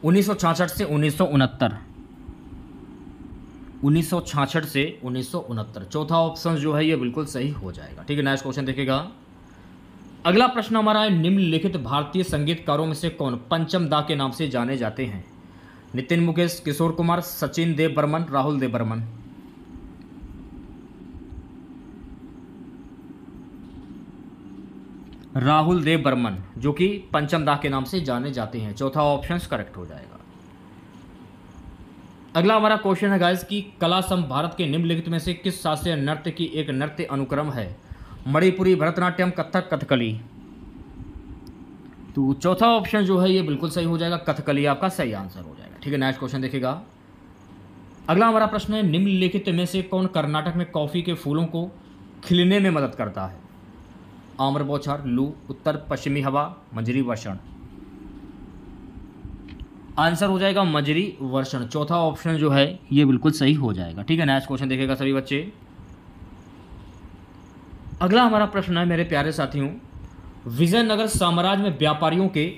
Speaker 1: 1966 से 1969, 1966 से 1969। चौथा ऑप्शन जो है ये बिल्कुल सही हो जाएगा। ठीक है, नेक्स्ट क्वेश्चन देखिएगा, अगला प्रश्न हमारा है, निम्नलिखित भारतीय संगीतकारों में से कौन पंचम दा के नाम से जाने जाते हैं? नितिन मुकेश, किशोर कुमार, सचिन देव बर्मन, राहुल देव बर्मन? राहुल देव बर्मन जो कि पंचम दा के नाम से जाने जाते हैं। चौथा ऑप्शन करेक्ट हो जाएगा। अगला हमारा क्वेश्चन है गाइस कि कला सम भारत के निम्नलिखित में से किस शास्त्रीय नृत्य की एक नृत्य अनुक्रम है? मणिपुरी, भरतनाट्यम, कथक, कथकली? तो चौथा ऑप्शन जो है ये बिल्कुल सही हो जाएगा, कथकली आपका सही आंसर हो जाएगा। ठीक है, नेक्स्ट क्वेश्चन देखिएगा, अगला हमारा प्रश्न है, निम्नलिखित में से कौन कर्नाटक में कॉफी के फूलों को खिलने में मदद करता है? आम्र बौछार, लू, उत्तर पश्चिमी हवा, मजरी वर्षण? आंसर हो जाएगा मजरी वर्षण। चौथा ऑप्शन जो है ये बिल्कुल सही हो जाएगा। ठीक है, नेक्स्ट क्वेश्चन देखिएगा सभी बच्चे, अगला हमारा प्रश्न है मेरे प्यारे साथियों, विजयनगर साम्राज्य में व्यापारियों के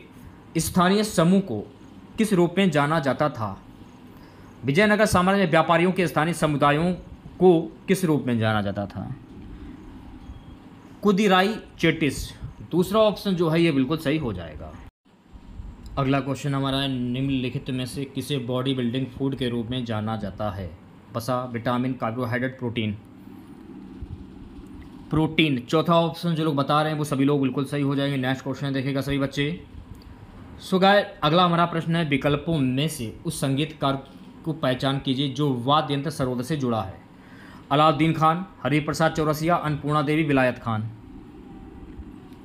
Speaker 1: स्थानीय समूह को किस रूप में जाना जाता था? विजयनगर साम्राज्य में व्यापारियों के स्थानीय समुदायों को किस रूप में जाना जाता था? कुदिराई चेटिस। दूसरा ऑप्शन जो है ये बिल्कुल सही हो जाएगा। अगला क्वेश्चन हमारा है, निम्नलिखित में से किसे बॉडी बिल्डिंग फूड के रूप में जाना जाता है? वसा, विटामिन, कार्बोहाइड्रेट, प्रोटीन? प्रोटीन। चौथा ऑप्शन जो लोग बता रहे हैं वो सभी लोग बिल्कुल सही हो जाएंगे। नेक्स्ट क्वेश्चन देखिएगा सभी बच्चे, सो गाइस अगला हमारा प्रश्न है, विकल्पों में से उस संगीतकार को पहचान कीजिए जो वाद्य यंत्र सरोद से जुड़ा है? अलाउद्दीन खान, हरिप्रसाद चौरसिया, अन्नपूर्णा देवी, विलायत खान?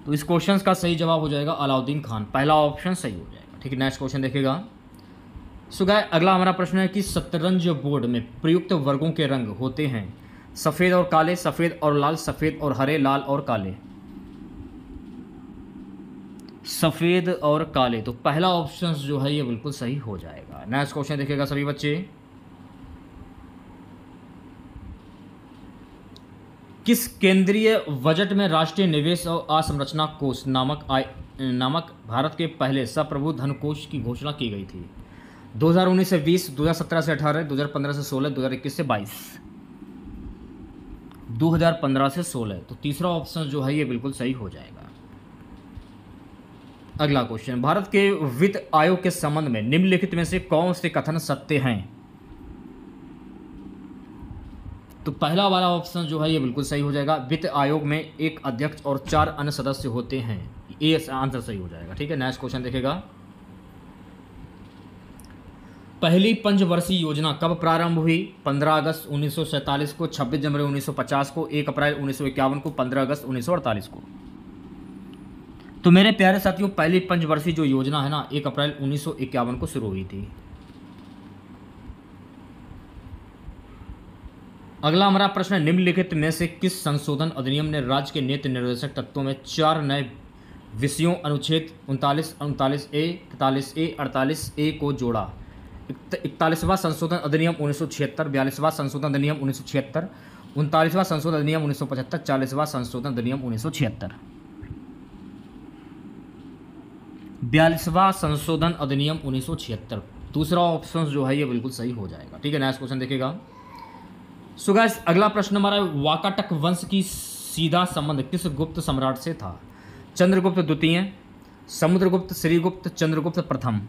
Speaker 1: तो इस क्वेश्चन का सही जवाब हो जाएगा अलाउद्दीन खान, पहला ऑप्शन सही हो जाएगा। ठीक है, नेक्स्ट क्वेश्चन देखिएगा, सो गाइस अगला हमारा प्रश्न है कि शतरंज बोर्ड में प्रयुक्त वर्गों के रंग होते हैं सफ़ेद और काले, सफ़ेद और लाल, सफ़ेद और हरे, लाल और काले? सफ़ेद और काले, तो पहला ऑप्शन जो है ये बिल्कुल सही हो जाएगा। नेक्स्ट क्वेश्चन देखिएगा सभी बच्चे, किस केंद्रीय बजट में राष्ट्रीय निवेश और आसंरचना कोष नामक भारत के पहले सप्रभु धन कोष की घोषणा की गई थी? 2019 से 20, 2017 से 18, 2015 से 16, 2021 से 22? 2015 से 16। तो तीसरा ऑप्शन जो है ये बिल्कुल सही हो जाएगा। अगला क्वेश्चन, भारत के वित्त आयोग के संबंध में निम्नलिखित में से कौन से कथन सत्य हैं? तो पहला वाला ऑप्शन जो है ये बिल्कुल सही हो जाएगा। वित्त आयोग में एक अध्यक्ष और 4 अन्य सदस्य होते हैं, ये आंसर सही हो जाएगा। ठीक है, नेक्स्ट क्वेश्चन देखेगा, पहली पंचवर्षीय योजना कब प्रारंभ हुई? 15 अगस्त 1947 को, 26 जनवरी 1950 को, 1 अप्रैल 1951 को, 15 अगस्त 1948 को। तो मेरे प्यारे साथियों, पहली पंचवर्षीय जो योजना है ना, 1 अप्रैल 1951 को शुरू हुई थी। अगला हमारा प्रश्न है, निम्नलिखित में से किस संशोधन अधिनियम ने राज्य के नीति निर्देशक तत्वों में 4 नए विषयों अनुच्छेद 39, 39A, 43A, 48A को जोड़ा? 41वां संशोधन अधिनियम 1976, 42वां संशोधन अधिनियम 1976, 39वां संशोधन अधिनियम 1975, 40वां संशोधन अधिनियम 1976। 42वां संशोधन अधिनियम 1976, दूसरा ऑप्शन जो है ये बिल्कुल सही हो जाएगा। ठीक है, नेक्स्ट क्वेश्चन देखेगा। सो गाइस, अगला प्रश्न हमारा, वाकाटक वंश की सीधा संबंध किस गुप्त सम्राट से था? चंद्रगुप्त द्वितीय, समुद्रगुप्त, श्रीगुप्त, चंद्रगुप्त प्रथम।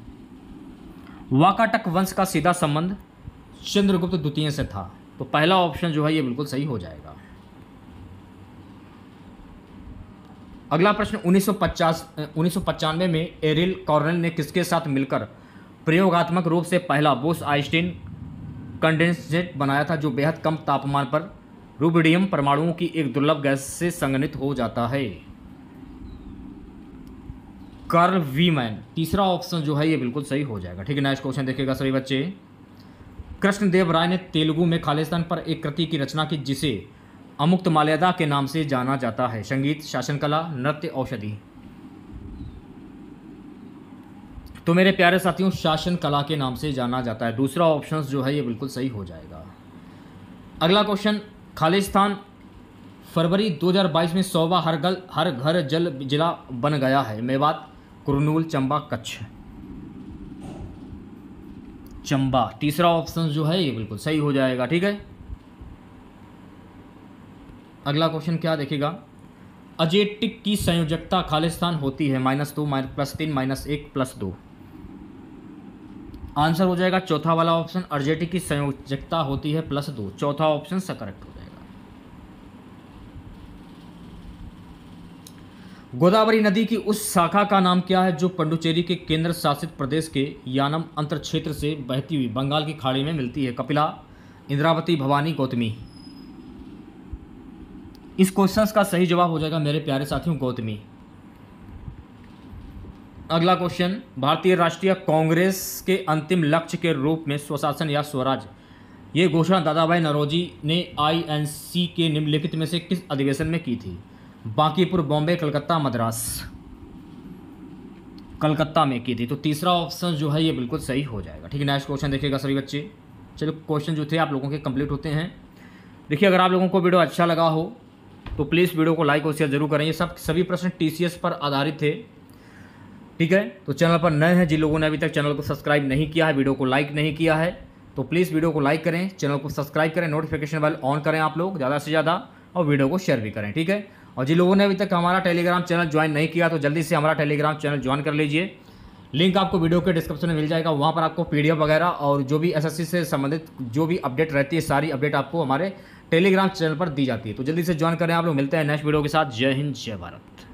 Speaker 1: वाकाटक वंश का सीधा संबंध चंद्रगुप्त द्वितीय से था, तो पहला ऑप्शन जो है ये बिल्कुल सही हो जाएगा। अगला प्रश्न, 1995 में एरिल कॉर्नेल ने किसके साथ मिलकर प्रयोगात्मक रूप से पहला बोस आइंस्टीन कंडेंसेट बनाया था, जो बेहद कम तापमान पर रुबिडियम परमाणुओं की एक दुर्लभ गैस से संघनित हो जाता है? कार्ल वीमैन, तीसरा ऑप्शन जो है ये बिल्कुल सही हो जाएगा। ठीक है, नेक्स्ट क्वेश्चन देखिएगा सभी बच्चे। कृष्णदेव राय ने तेलुगु में खालिस्तान पर एक कृति की रचना की जिसे अमुक्त माल्यादा के नाम से जाना जाता है? संगीत, शासन कला, नृत्य, औषधि। तो मेरे प्यारे साथियों, शासन कला के नाम से जाना जाता है, दूसरा ऑप्शन जो है ये बिल्कुल सही हो जाएगा। अगला क्वेश्चन, खालिस्तान फरवरी 2022 में 100वां हर घर जल जिला बन गया है। मेवात, कुरनूल, चंबा, कच्छ। चंबा, तीसरा ऑप्शन जो है ये बिल्कुल सही हो जाएगा। ठीक है, अगला क्वेश्चन क्या देखेगा, अजेटिक की संयोजकता खालिस्तान होती है -2, +3, -1, +2। आंसर हो जाएगा चौथा वाला ऑप्शन, अर्जेटिक की संयोजकता होती है +2, चौथा ऑप्शन से करेक्ट हो जाएगा। गोदावरी नदी की उस शाखा का नाम क्या है जो पुडुचेरी के केंद्र शासित प्रदेश के यानम अंतर क्षेत्र से बहती हुई बंगाल की खाड़ी में मिलती है? कपिला, इंद्रावती, भवानी, गौतमी। इस क्वेश्चन का सही जवाब हो जाएगा मेरे प्यारे साथियों गौतमी। अगला क्वेश्चन, भारतीय राष्ट्रीय कांग्रेस के अंतिम लक्ष्य के रूप में स्वशासन या स्वराज, ये घोषणा दादा भाई नौरोजी ने INC के निम्नलिखित में से किस अधिवेशन में की थी? बांकीपुर, बॉम्बे, कलकत्ता, मद्रास। कलकत्ता में की थी, तो तीसरा ऑप्शन जो है ये बिल्कुल सही हो जाएगा। ठीक है, नेक्स्ट क्वेश्चन देखिएगा सभी बच्चे। चलो, क्वेश्चन जो थे आप लोगों के कंप्लीट होते हैं। देखिए, अगर आप लोगों को वीडियो अच्छा लगा हो तो प्लीज़ वीडियो को लाइक और शेयर जरूर करें। ये सभी प्रश्न TCS पर आधारित थे। ठीक है, तो चैनल पर नए हैं, जिन लोगों ने अभी तक चैनल को सब्सक्राइब नहीं किया है, वीडियो को लाइक नहीं किया है, तो प्लीज़ वीडियो को लाइक करें, चैनल को सब्सक्राइब करें, नोटिफिकेशन बेल ऑन करें आप लोग ज़्यादा से ज़्यादा, और वीडियो को शेयर भी करें। ठीक है, और जिन लोगों ने अभी तक हमारा टेलीग्राम चैनल ज्वाइन नहीं किया तो जल्दी से हमारा टेलीग्राम चैनल ज्वाइन कर लीजिए। लिंक आपको वीडियो के डिस्क्रिप्शन में मिल जाएगा। वहाँ पर आपको PDF वगैरह और जो भी SSC से संबंधित जो भी अपडेट रहती है, सारी अपडेट आपको हमारे टेलीग्राम चैनल पर दी जाती है। तो जल्दी से ज्वाइन करें आप लोग। मिलते हैं नेक्स्ट वीडियो के साथ। जय हिंद, जय भारत।